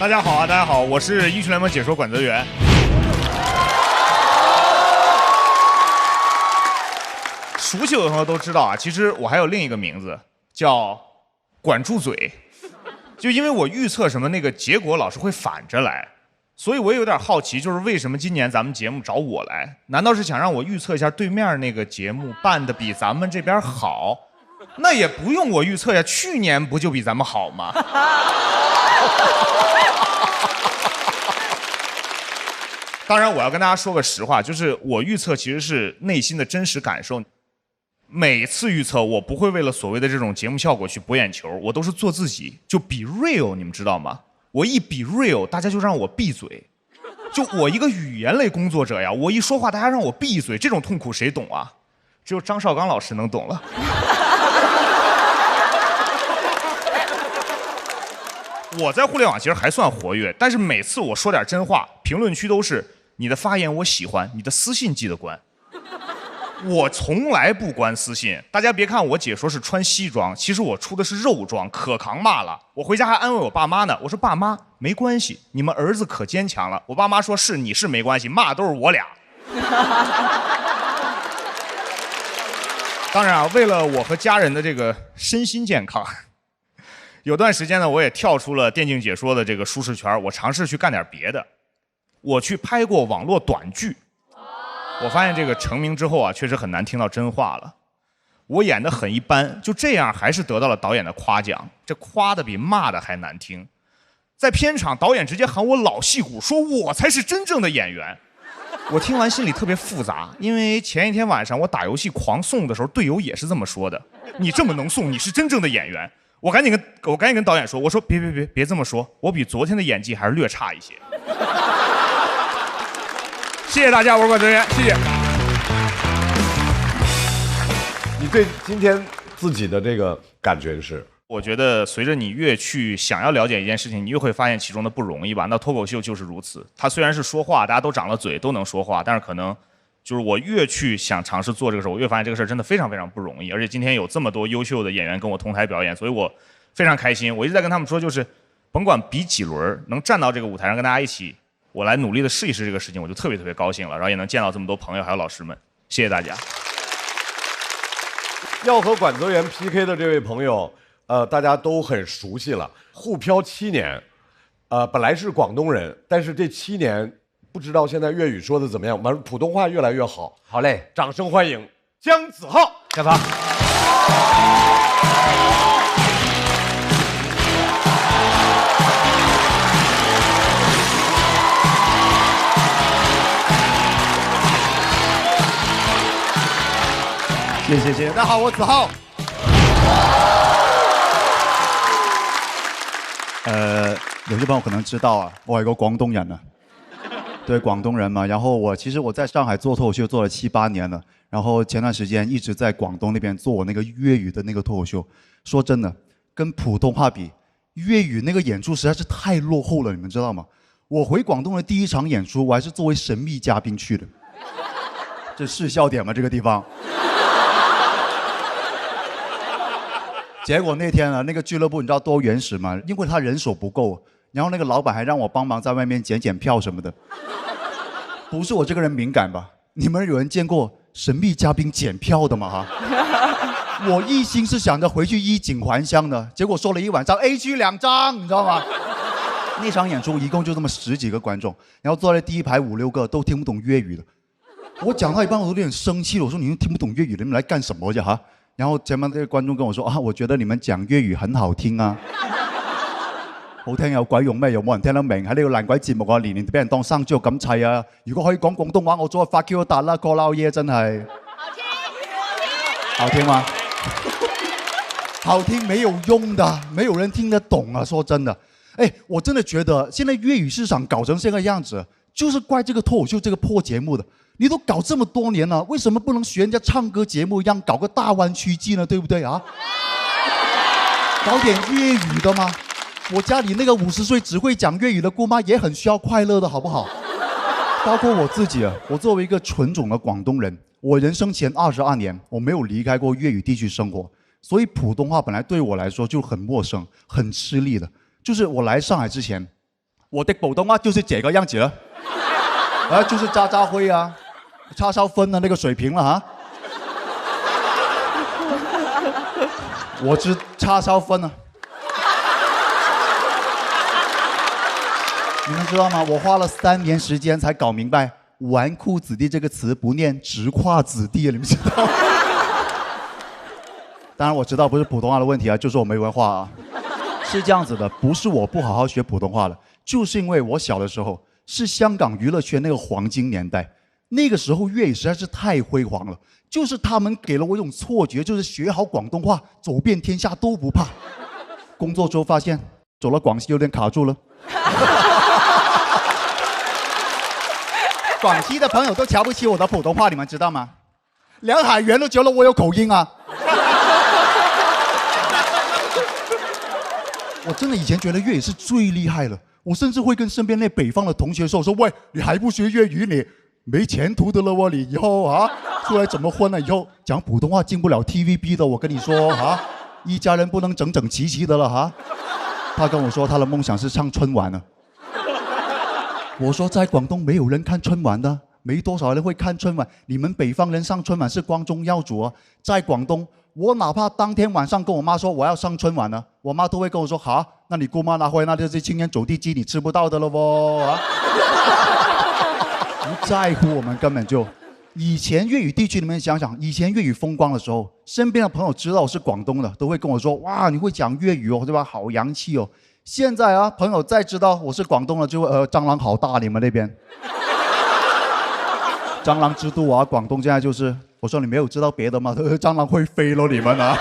大家好啊，大家好，我是英雄联盟解说管泽元。熟悉我的朋友都知道啊，其实我还有另一个名字叫管住嘴，就因为我预测什么那个结果老是会反着来，所以我也有点好奇，就是为什么今年咱们节目找我来？难道是想让我预测一下对面那个节目办的比咱们这边好？那也不用我预测呀，去年不就比咱们好吗？当然，我要跟大家说个实话，就是我预测其实是内心的真实感受。每次预测，我不会为了所谓的这种节目效果去博眼球，我都是做自己，就比 real， 你们知道吗？我一比 real， 大家就让我闭嘴。就我一个语言类工作者呀，我一说话，大家让我闭嘴，这种痛苦谁懂啊？只有张绍刚老师能懂了。我在互联网其实还算活跃，但是每次我说点真话，评论区都是你的发言我喜欢，你的私信记得关。我从来不关私信，大家别看我解说是穿西装，其实我出的是肉装，可扛骂了。我回家还安慰我爸妈呢，我说爸妈没关系，你们儿子可坚强了。我爸妈说是你是没关系，骂都是我俩。当然啊，为了我和家人的这个身心健康，有段时间呢，我也跳出了电竞解说的这个舒适圈，我尝试去干点别的。我去拍过网络短剧，我发现这个成名之后啊，确实很难听到真话了。我演得很一般，就这样还是得到了导演的夸奖，这夸的比骂的还难听。在片场，导演直接喊我老戏骨，说我才是真正的演员。我听完心里特别复杂，因为前一天晚上我打游戏狂送的时候，队友也是这么说的：你这么能送，你是真正的演员。我赶紧跟导演说，我说别这么说，我比昨天的演技还是略差一些。谢谢大家，我是管泽元，谢谢。你对今天自己的这个感觉是？我觉得随着你越去想要了解一件事情，你越会发现其中的不容易吧。那脱口秀就是如此，它虽然是说话，大家都长了嘴，都能说话，但是可能就是我越去想尝试做这个事儿，我越发现这个事儿真的非常非常不容易。而且今天有这么多优秀的演员跟我同台表演，所以我非常开心。我一直在跟他们说，就是甭管比几轮，能站到这个舞台上跟大家一起，我来努力的试一试这个事情，我就特别特别高兴了。然后也能见到这么多朋友还有老师们，谢谢大家。要和管泽元 PK 的这位朋友，大家都很熟悉了，沪漂7年，本来是广东人，但是这7年不知道现在粤语说的怎么样，完普通话越来越好。好嘞，掌声欢迎姜子浩。姜子浩。谢谢，大家好，我子浩。有些朋友可能知道啊，我係個廣東人啊，對，廣東人嘛。然後其實我在上海做脱口秀做了7、8年了，然後前段時間一直在廣東那邊做我那個粵語的那個脱口秀。說真的，跟普通話比，粵語那個演出實在是太落後了，你們知道嗎？我回廣東的第1場演出，我還是作為神秘嘉賓去的。這是笑點嗎？這個地方？結果那天呢，那個俱樂部你知道多原始嗎？因為他人手不夠，然後那個老闆還讓我幫忙在外面檢票什麼的。不是我這個人敏感吧？你們有人見過神秘嘉賓檢票的嗎？哈，我一心是想着回去衣錦還鄉的，結果說了一晚上 A 區2張，你知道嗎？那場演出一共就這麼10幾個觀眾，然後坐在第一排5、6個都聽不懂粵語的。我講到一半我都有點生氣了，我說你們聽不懂粵語，你們來幹什麼啫哈？然後前面那個觀眾跟我說啊，我覺得你們講粵語很好聽啊。好聽有鬼用咩？又冇人聽得明，喺呢個爛鬼節目啊，年年俾人當生豬肉咁砌啊！如果可以講廣東話，我早就發 Q 達啦，過撈嘢真係。好聽嗎？好聽沒有用的，沒有人聽得懂啊！說真的，哎，我真的覺得現在粵語市場搞成這個樣子，就是怪這個脫口秀這個破節目的。你都搞這麼多年了，為什麼不能學人家唱歌節目一樣搞個大灣區季呢？對不對啊？搞點粵語的嗎？我家裡那個50歲只會講粵語的姑媽也很需要快樂的，好不好？包括我自己啊，我作為一個純種的廣東人，我人生前22年我沒有離開過粵語地區生活，所以普通話本來對我來說就很陌生、很吃力的。就是我來上海之前，我的普通話就是這個樣子了，就是渣渣灰啊。叉燒分的那個水平了哈，我知叉燒分啊，你們知道嗎？我花了3年時間才搞明白"紈絝子弟"這個詞不念"直跨子弟"，你們知道嗎？當然我知道不是普通話的問題啊，就是我沒文化啊。是這樣子的，不是我不好好學普通話了，就是因為我小的時候是香港娛樂圈那個黃金年代。那個時候粵語實在是太輝煌了，就是他們給了我一種錯覺，就是學好廣東話走遍天下都不怕。工作之後發現走了廣西有點卡住了。廣西的朋友都瞧不起我的普通話，你們知道嗎？連海員都覺得我有口音啊。我真的以前覺得粵語是最厲害了，我甚至會跟身邊那北方的同學說喂，你還不學粵語你沒前途的了喎，你以後啊出來怎麼混呢？以後講普通話進不了 TVB 的，我跟你說啊，一家人不能整整齊齊的了哈。他跟我說他的夢想是上春晚呢。我說在廣東沒有人看春晚的，沒多少人會看春晚。你們北方人上春晚是光宗耀祖啊，在廣東我哪怕當天晚上跟我媽說我要上春晚呢，我媽都會跟我說好，那你姑媽拿回來那就是青年走地雞，你吃不到的了喎啊。不在乎，我們根本就。以前粵語地區，你們想想，以前粵語風光的時候，身邊的朋友知道我是廣東的，都會跟我說：哇，你會講粵語哦，對吧？好洋氣哦。現在啊，朋友再知道我是廣東的，就蟑螂好大，你們那邊。蟑螂之都啊，廣東現在就是，我說你沒有知道別的嗎？蟑螂會飛咯，你們啊，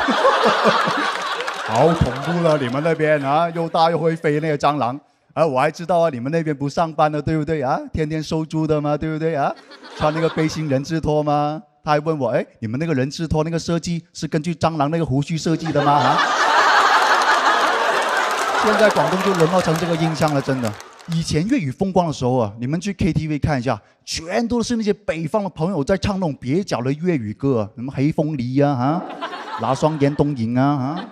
好恐怖了，你們那邊啊，又大又會飛那個蟑螂。我還知道啊，你們那邊不上班的，對不對啊？天天收租的嘛，對不對啊？穿那個背心人字拖嗎？他還問我，哎，你們那個人字拖那個設計是根據蟑螂那個鬍鬚設計的嗎？啊？現在廣東就淪落成這個印象了，真的。以前粵語風光的時候啊，你們去 KTV 看一下，全都是那些北方的朋友在唱那種蹩腳的粵語歌，什麼黑鳳梨啊，哈，拿雙眼東影啊，哈，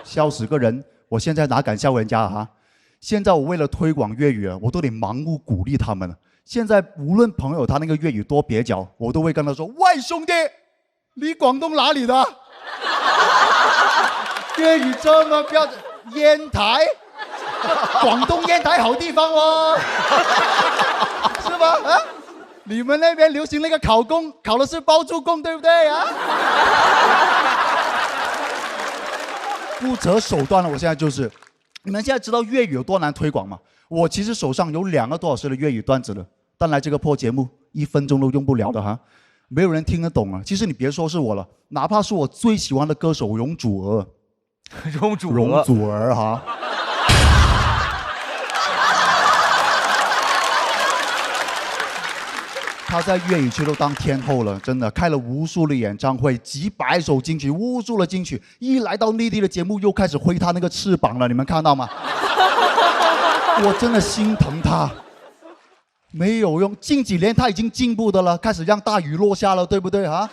笑死個人。我現在哪敢笑人家哈？現在我為了推廣粵語啊，我都得盲目鼓勵他們了。現在無論朋友他那個粵語多蹩腳，我都會跟他說：喂，兄弟，你廣東哪裡的？粵語這麼標準，煙台，廣東煙台好地方哦，是吧？啊，你們那邊流行那個考公，考的是包租公，對不對啊？不擇手段了，我現在就是。你們現在知道粵語有多難推廣嗎？我其實手上有2個多小時的粵語段子了，但來這個破節目1分鐘都用不了的哈。没有人听得懂啊。其实你别说是我了，哪怕是我最喜欢的歌手容祖儿，容祖儿哈。他在粤语区都当天后了，真的开了无数的演唱会，几百首金曲，无数的金曲。一来到内地的节目，又开始挥他那个翅膀了，你们看到吗？我真的心疼他，没有用。近几年他已经进步的了，开始让大雨落下了，对不对啊？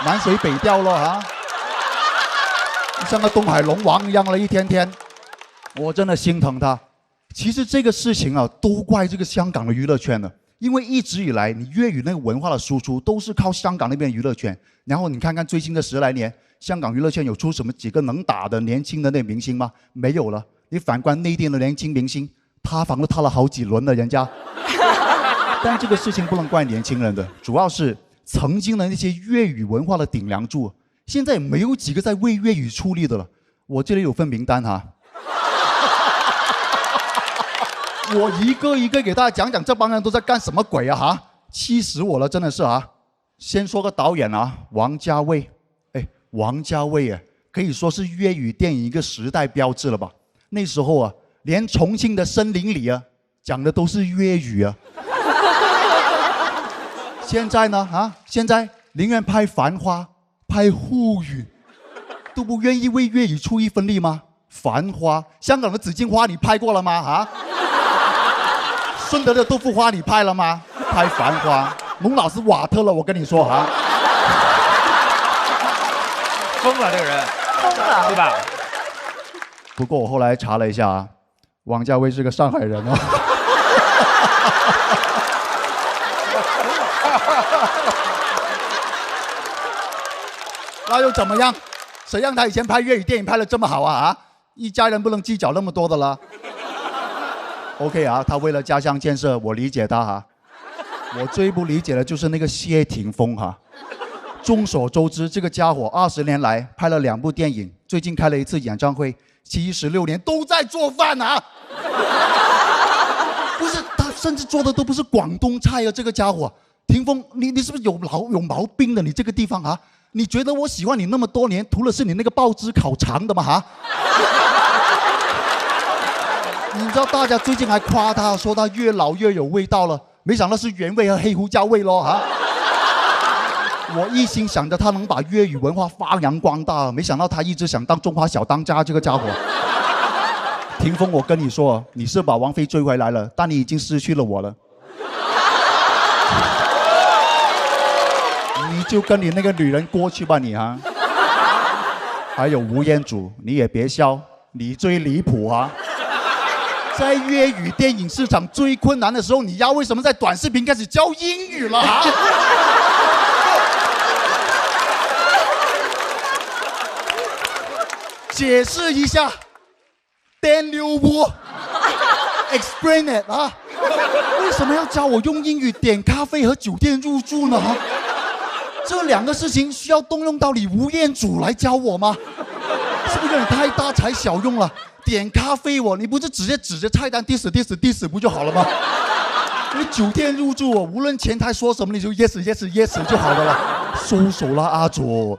南水北调了啊，像个东海龙王一样了，一天天。我真的心疼他。其实这个事情啊，都怪这个香港的娱乐圈了。因为一直以来，你粤语那个文化的输出都是靠香港那边娱乐圈。然后你看看最近的10来年，香港娱乐圈有出什么几个能打的年轻的那明星吗？没有了。你反观内地的年轻明星，塌房都塌了好几轮了，人家。但这个事情不能怪年轻人的，主要是曾经的那些粤语文化的顶梁柱，现在也没有几个在为粤语出力的了。我这里有份名单哈。我一个一个给大家讲讲这帮人都在干什么鬼啊哈！气死我了，真的是啊！先说个导演啊，王家卫。哎，王家卫啊，可以说是粤语电影一个时代标志了吧？那时候啊，连重庆的森林里啊，讲的都是粤语啊。现在呢啊，现在宁愿拍《繁花》、拍《沪语》，都不愿意为粤语出一分力吗？《繁花》，香港的《紫荆花》你拍过了吗？啊？顺德的豆腐花你拍了吗？拍《繁花》，蒙老师瓦特了，我跟你说哈。疯了这个人，疯了，对吧？不过我后来查了一下啊，王家卫是个上海人哦。那又怎么样？谁让他以前拍粤语电影拍得这么好啊？一家人不能计较那么多的了。OK 啊，他为了家乡建设，我理解他哈。我最不理解的就是那个谢霆锋哈。众所周知，这个家伙20年来拍了2部电影，最近开了一次演唱会，76年都在做饭啊。不是，他甚至做的都不是广东菜啊，这个家伙。霆锋，你是不是有毛病的？你这个地方啊，你觉得我喜欢你那么多年，图的是你那个爆汁烤肠的吗？哈。你知道大家最近还夸他说他越老越有味道了，没想到是原味和黑胡椒味咯哈！我一心想着他能把粤语文化发扬光大，没想到他一直想当中华小当家这个家伙。霆锋，我跟你说，你是把王菲追回来了，但你已经失去了我了。你就跟你那个女人过去吧你哈。还有吴彦祖，你也别笑，你最离谱啊！在粤语电影市场最困难的时候，你丫为什么在短视频开始教英语了啊？解释一下 ，Daniel Wu，explain it 啊！为什么要教我用英语点咖啡和酒店入住呢？这2个事情需要动用到你吴彦祖来教我吗？是不是有点太大材小用了？点咖啡你不是直接指着菜单 diss 不就好了吗？你酒店入住无论前台说什么你就 yes 就好了啦。收手啦阿祖。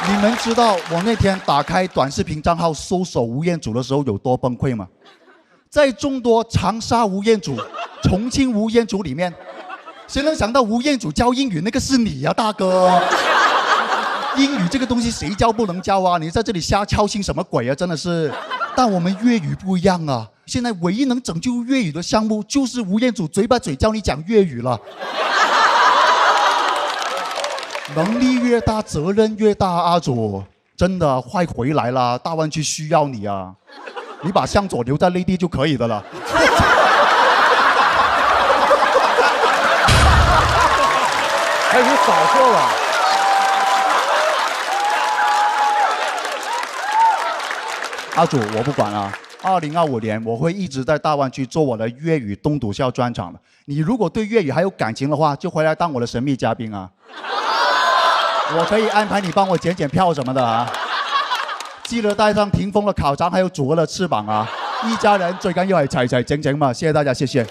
你们知道我那天打开短视频账号搜索吴彦祖的时候有多崩溃吗？在众多长沙吴彦祖、重庆吴彦祖里面，谁能想到吴彦祖教英语那个是你呀，大哥！英语这个东西谁教不能教啊？你在这里瞎敲心什么鬼啊？真的是。但我们粤语不一样啊！现在唯一能拯救粤语的项目就是吴彦祖嘴把嘴教你讲粤语了。能力越大，责任越大，阿祖，真的快回来啦！大湾区需要你啊！你把向佐留在内地就可以的了。开始扫射了。阿祖，我不管了。2025年我会一直在大湾区做我的粤语东笃笑专场的。你如果对粤语还有感情的话，就回来当我的神秘嘉宾啊！我可以安排你帮我检票什么的啊！记得带上霆锋的烤肠还有祖儿的翅膀啊！一家人最緊要係齊齊整整嘛。謝謝大家，謝謝。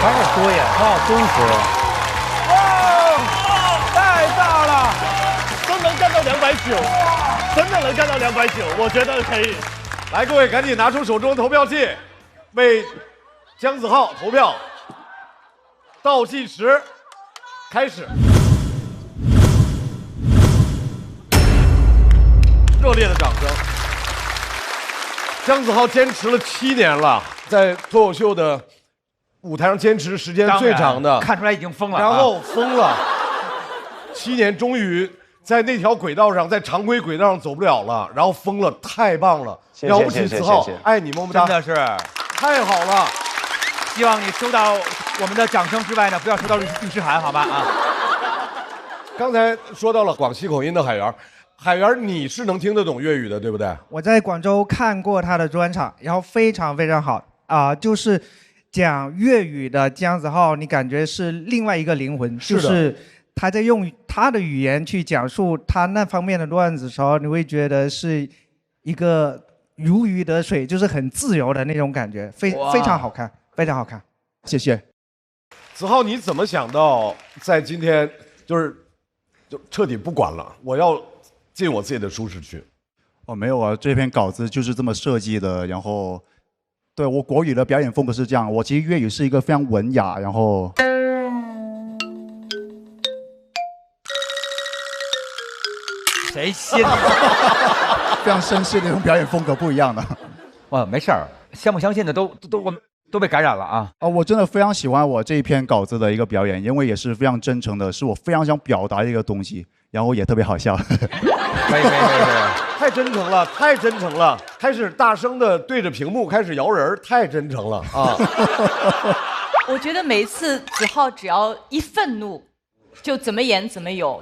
还是多呀，他好忠实。哇，太大了，都能干到290，真的能干到290，我觉得可以。来，各位赶紧拿出手中的投票器，为姜子浩投票。倒计时开始，热烈的掌声。姜子浩坚持了7年了，在脱口秀的舞台上坚持时间最长的，看出来已经疯了，然后疯了，7年终于在那条轨道上，在常规轨道上走不了了，然后疯了，太棒了，了不起，子浩，爱你么么哒，真的是太好了。希望你收到我们的掌声之外呢，不要收到律师函，好吧啊？刚才说到了广西口音的海源，海源你是能听得懂粤语的，对不对？我在广州看过他的专场，然后非常非常好就是讲粤语的姜子浩，你感觉是另外一个灵魂，就是他在用他的语言去讲述他那方面的段子的时候，你会觉得是一个如鱼得水，就是很自由的那种感觉，非常好看，非常好看。谢谢。子浩，你怎么想到在今天就彻底不管了，我要进我自己的舒适区？哦，没有啊，这篇稿子就是这么设计的。然后，对我国语的表演风格是这样，我其实粤语是一个非常文雅，然后。谁信？非常绅士的那种表演风格不一样的。哇，没事儿，相不相信的都被感染了啊！我真的非常喜欢我这一篇稿子的一个表演，因为也是非常真诚的，是我非常想表达的一个东西，然后也特别好笑。可以，太真诚了，太真诚了！开始大声的对着屏幕开始摇人，太真诚了啊！我觉得每一次子浩只要一愤怒，就怎么演怎么有。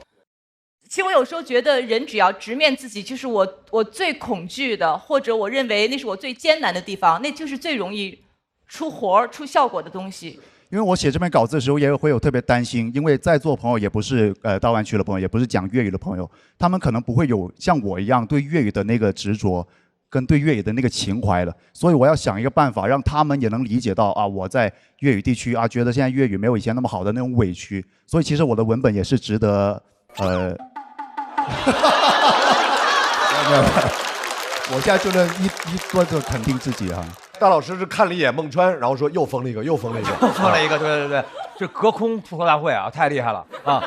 其实我有时候觉得，人只要直面自己，就是我最恐惧的，或者我认为那是我最艰难的地方，那就是最容易出活出效果的东西。因为我写这篇稿子的时候，也会有特别担心，因为在座朋友也不是大湾区的朋友，也不是讲粤语的朋友，他们可能不会有像我一样对粤语的那个执着，跟对粤语的那个情怀的，所以我要想一个办法，让他们也能理解到我在粤语地区觉得现在粤语没有以前那么好的那种委屈，所以其实我的文本也是值得没有，我现在就能一说就肯定自己啊。大老师是看了一眼孟川，然后说又封了一个，又封了一个，又封了一个，对，这隔空吐槽大会啊，太厉害了啊！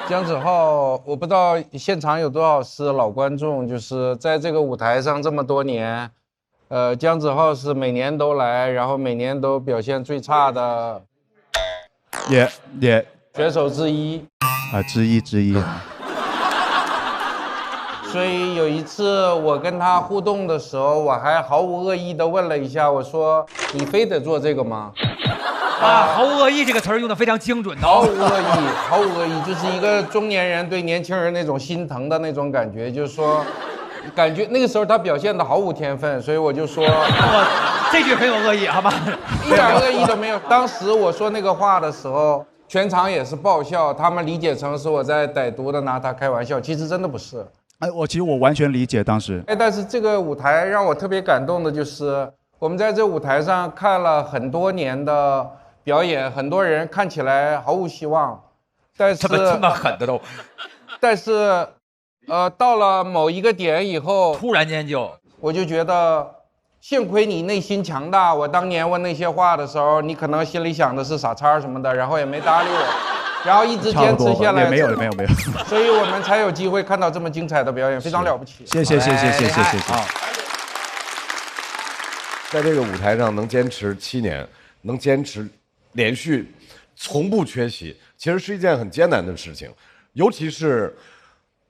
姜子浩，我不知道现场有多少是老观众，就是在这个舞台上这么多年，姜子浩是每年都来，然后每年都表现最差的，也选手之一之一。所以有一次我跟他互动的时候，我还毫无恶意的问了一下，我说：“你非得做这个吗？”毫无恶意这个词儿用的非常精准的。毫无恶意，就是一个中年人对年轻人那种心疼的那种感觉，就是说，感觉那个时候他表现的毫无天分，所以我就说，这句很有恶意，好吧？一点恶意都没有。当时我说那个话的时候，全场也是爆笑，他们理解成是我在歹毒的拿他开玩笑，其实真的不是。其实我完全理解当时。但是这个舞台让我特别感动的就是，我们在这舞台上看了很多年的表演，很多人看起来毫无希望，但是这么狠的都，但是，到了某一个点以后，突然间我就觉得，幸亏你内心强大。我当年问那些话的时候，你可能心里想的是傻叉什么的，然后也没搭理我。然后一直坚持下来，没有，所以我们才有机会看到这么精彩的表演，非常了不起。谢谢。在这个舞台上能坚持7年，能坚持连续，从不缺席，其实是一件很艰难的事情，尤其是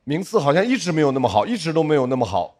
名次好像一直没有那么好，一直都没有那么好。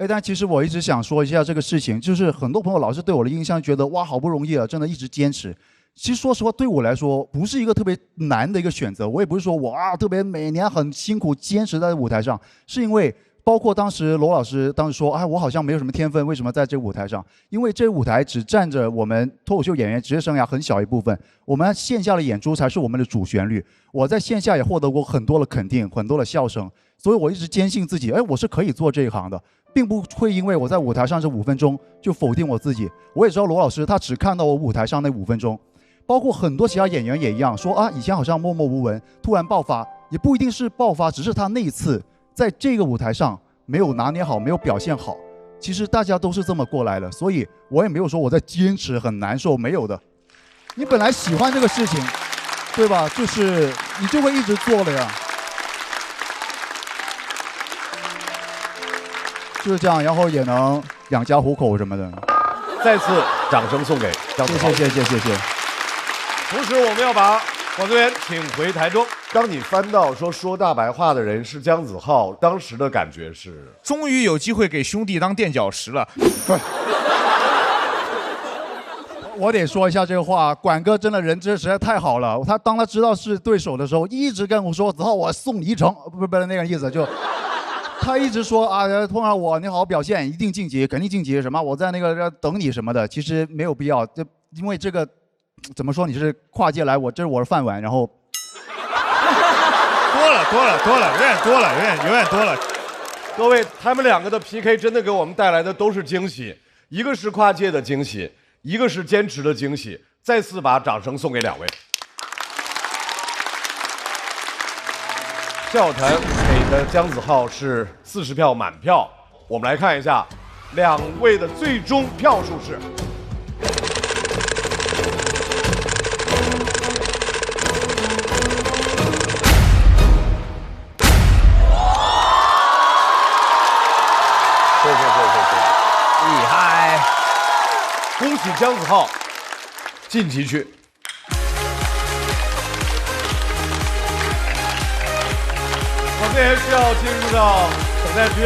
但其实我一直想说一下这个事情，就是很多朋友老是对我的印象觉得哇好不容易啊，真的一直坚持。其实说实话，对我来说不是一个特别难的一个选择。我也不是说我特别每年很辛苦坚持在舞台上，是因为包括当时罗老师当时说，哎，我好像没有什么天分，为什么在这个舞台上？因为这个舞台只占着我们脱口秀演员职业生涯很小一部分，我们线下的演出才是我们的主旋律。我在线下也获得过很多的肯定，很多的笑声，所以我一直坚信自己，哎，我是可以做这一行的，并不会因为我在舞台上这5分钟就否定我自己。我也知道罗老师他只看到我舞台上那5分钟，包括很多其他演员也一样，说啊，以前好像默默无闻，突然爆发，也不一定是爆发，只是他那一次在这个舞台上没有拿捏好，没有表现好。其实大家都是这么过来的，所以我也没有说我在坚持很难受，没有的。你本来喜欢这个事情，对吧？就是你就会一直做了呀，就是这样，然后也能养家糊口什么的。再次掌声送给姜子浩，谢谢。同时，我们要把广队员请回台中。当你翻到说大白话的人是姜子浩，当时的感觉是，终于有机会给兄弟当垫脚石了。我得说一下这个话，管哥真的人真实在太好了。当他知道是对手的时候，一直跟我说：“子浩，我送你一程。”不是那个意思，就他一直说啊，碰上我你好好表现，一定晋级，肯定晋级。什么我在那个等你什么的，其实没有必要。就因为这个怎么说，你是跨界来，这是我的饭碗，然后。多了，有点多了。各位，他们2个的 PK 真的给我们带来的都是惊喜，一个是跨界的惊喜，一个是坚持的惊喜。再次把掌声送给2位。票团给的姜子浩是40票满票，我们来看一下2位的最终票数是。厉害！恭喜姜子浩晋级去。我们需要进入到等待区。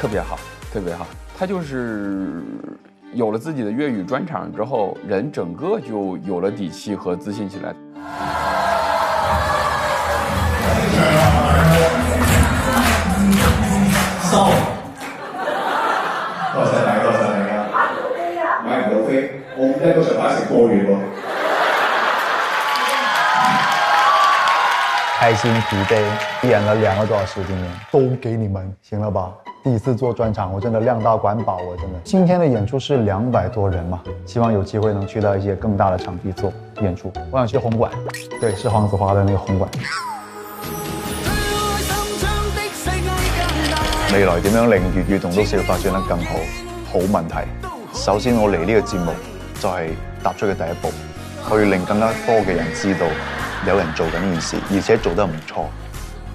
特别好，特别好。他就是有了自己的粤语专场之后，人整个就有了底气和自信起来。多謝大家，買唔到飛，我5個想把食過完喎。開心疲憊，演了2個多小時，今天都給你們，行了吧？第一次做專場，我真的量大管飽，我真的。今天的演出是200多人嘛，希望有機會能去到一些更大的場地做演出。我想去紅館，對，是黃子華的那個紅館。未來點樣令粵語同篤笑發展得更好？好問題。首先我嚟呢個節目就係踏出嘅第一步，去令更加多嘅人知道有人做緊呢件事，而且做得唔錯。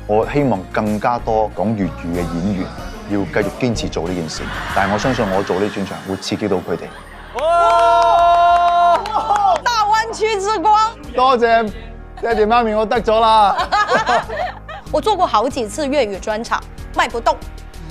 我希望更加多講粵語嘅演員要繼續堅持做呢件事，但係我相信我做呢專場會刺激到佢哋。哇！大灣區之光！多謝爹哋媽咪，我得咗啦！我做過好幾次粵語專場，賣不動。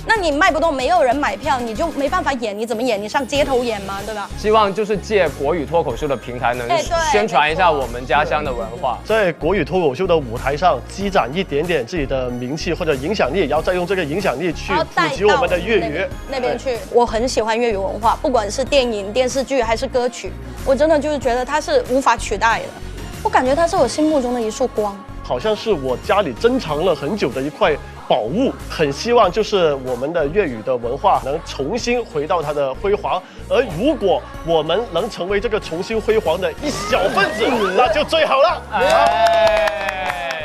那你賣不動，沒有人買票，你就沒辦法演，你怎麼演？你上街頭演嗎？對吧？希望就是借國語脫口秀的平台，能宣傳一下我們家鄉的文化，在國語脫口秀的舞台上積攢一點點自己的名氣或者影響力，然後再用這個影響力去普及我們的粵語那邊去。我很喜歡粵語文化，不管是電影、電視劇還是歌曲，我真的就是覺得它是無法取代的。我感覺它是我心目中的一束光，好像是我家裡珍藏了很久的一塊寶物，很希望就是我們的粵語的文化能重新回到它的輝煌，而如果我們能成為這個重新輝煌的一小分子，那就最好了。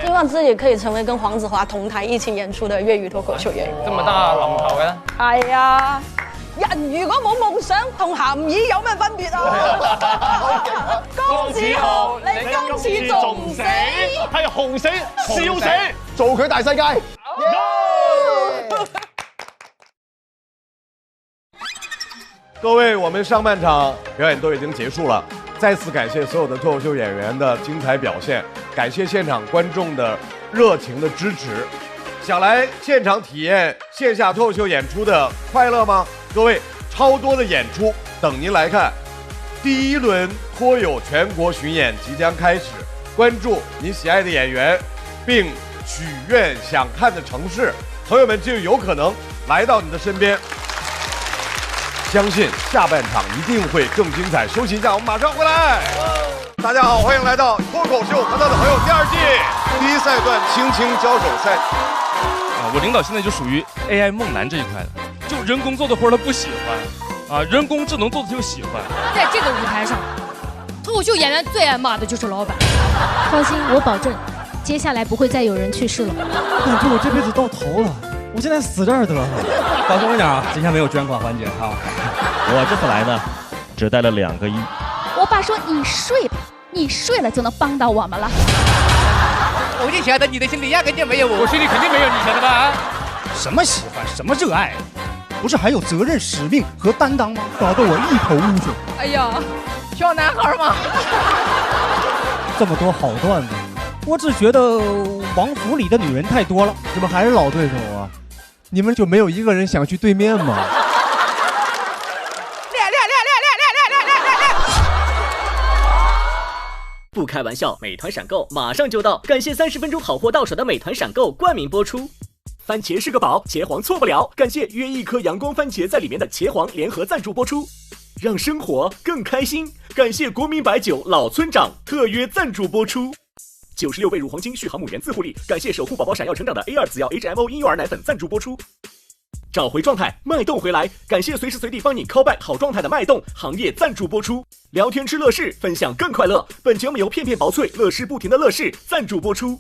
希望自己可以成為跟黃子華同台一起演出的粵語脫口秀演員。這麼大龍頭嘅？係啊，人如果冇夢想，同鹹魚有咩分別啊？江子豪，你今次仲唔死？係紅死，笑死，做佢大世界。各位，我们上半场表演都已经结束了，再次感谢所有的脱口秀演员的精彩表现，感谢现场观众的热情的支持。想来现场体验线下脱口秀演出的快乐吗？各位，超多的演出等您来看。第1轮脱友全国巡演即将开始，关注你喜爱的演员，并许愿想看的城市，朋友们就有可能来到你的身边。相信下半场一定会更精彩。休息一下，我们马上回来。大家好，欢迎来到脱口秀和他的朋友第2季第1赛段轻轻交手赛。我领导现在就属于 AI 梦男这一块的，就人工做的活他不喜欢，人工智能做的就喜欢。在这个舞台上，脱口秀演员最爱骂的就是老板。放心，我保证，接下来不会再有人去世了。感觉我这辈子到头了，我现在死这儿得了。放松一点啊，今天没有捐款环节啊。我这次来呢，只带了2个亿。我爸说你睡吧，你睡了就能帮到我们了。我就晓得你的心里压根就没有我心里肯定没有你，晓得吧？什么喜欢，什么热爱，不是还有责任、使命和担当吗？搞得我一头雾水。哎呀，小男孩嘛。这么多好段子，我只觉得王府里的女人太多了。怎么还是老对手啊？你们就没有一个人想去对面吗？不开玩笑，美团闪购马上就到，感谢30分钟好货到手的美团闪购冠名播出。番茄是个宝，茄皇错不了，感谢约一颗阳光番茄在里面的茄皇联合赞助播出。让生活更开心，感谢国民白酒老村长特约赞助播出。96倍乳黄金续航母源自护理，感谢守护宝宝闪耀成长的 A2 紫药 HMO 婴幼儿奶粉赞助播出。找回状态，脉动回来，感谢随时随地帮你 call back 好状态的脉动行业赞助播出。聊天吃乐事，分享更快乐，本节目由片片薄脆乐事不停的乐事赞助播出。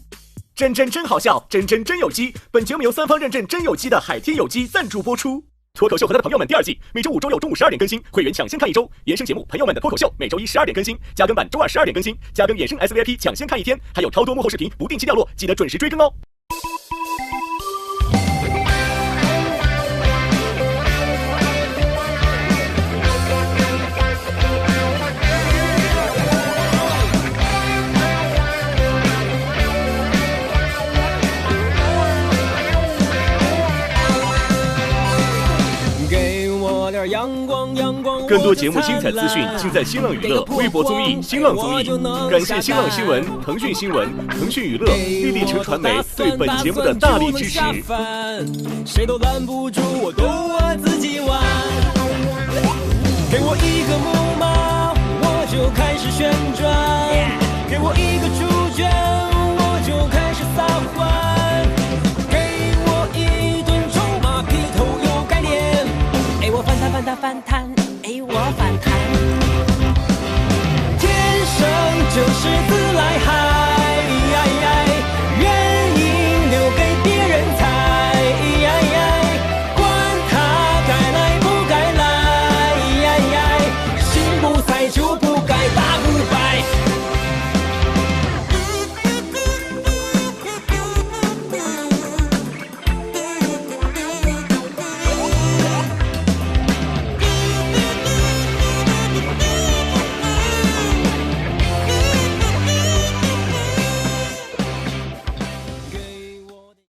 真好笑，真有机，本节目由3方认证真有机的海天有机赞助播出。脱口秀和他的朋友们第2季，每周5、周6中午12点更新，会员抢先看1周。延伸节目《朋友们的脱口秀》每周1 12点更新，加更版周2 12点更新，加更衍生 SVIP 抢先看1天，还有超多幕后视频不定期掉落，记得准时追更哦。更多节目精彩资讯尽在新浪娱乐微博综艺、新浪综艺。感谢新浪新闻、腾讯新闻、腾讯娱乐、立地城传媒对本节目的大力支持。谁都拦不住我，都我自己玩。给我一个木马，我就开始旋转；给我一个主角，我就开始撒谎。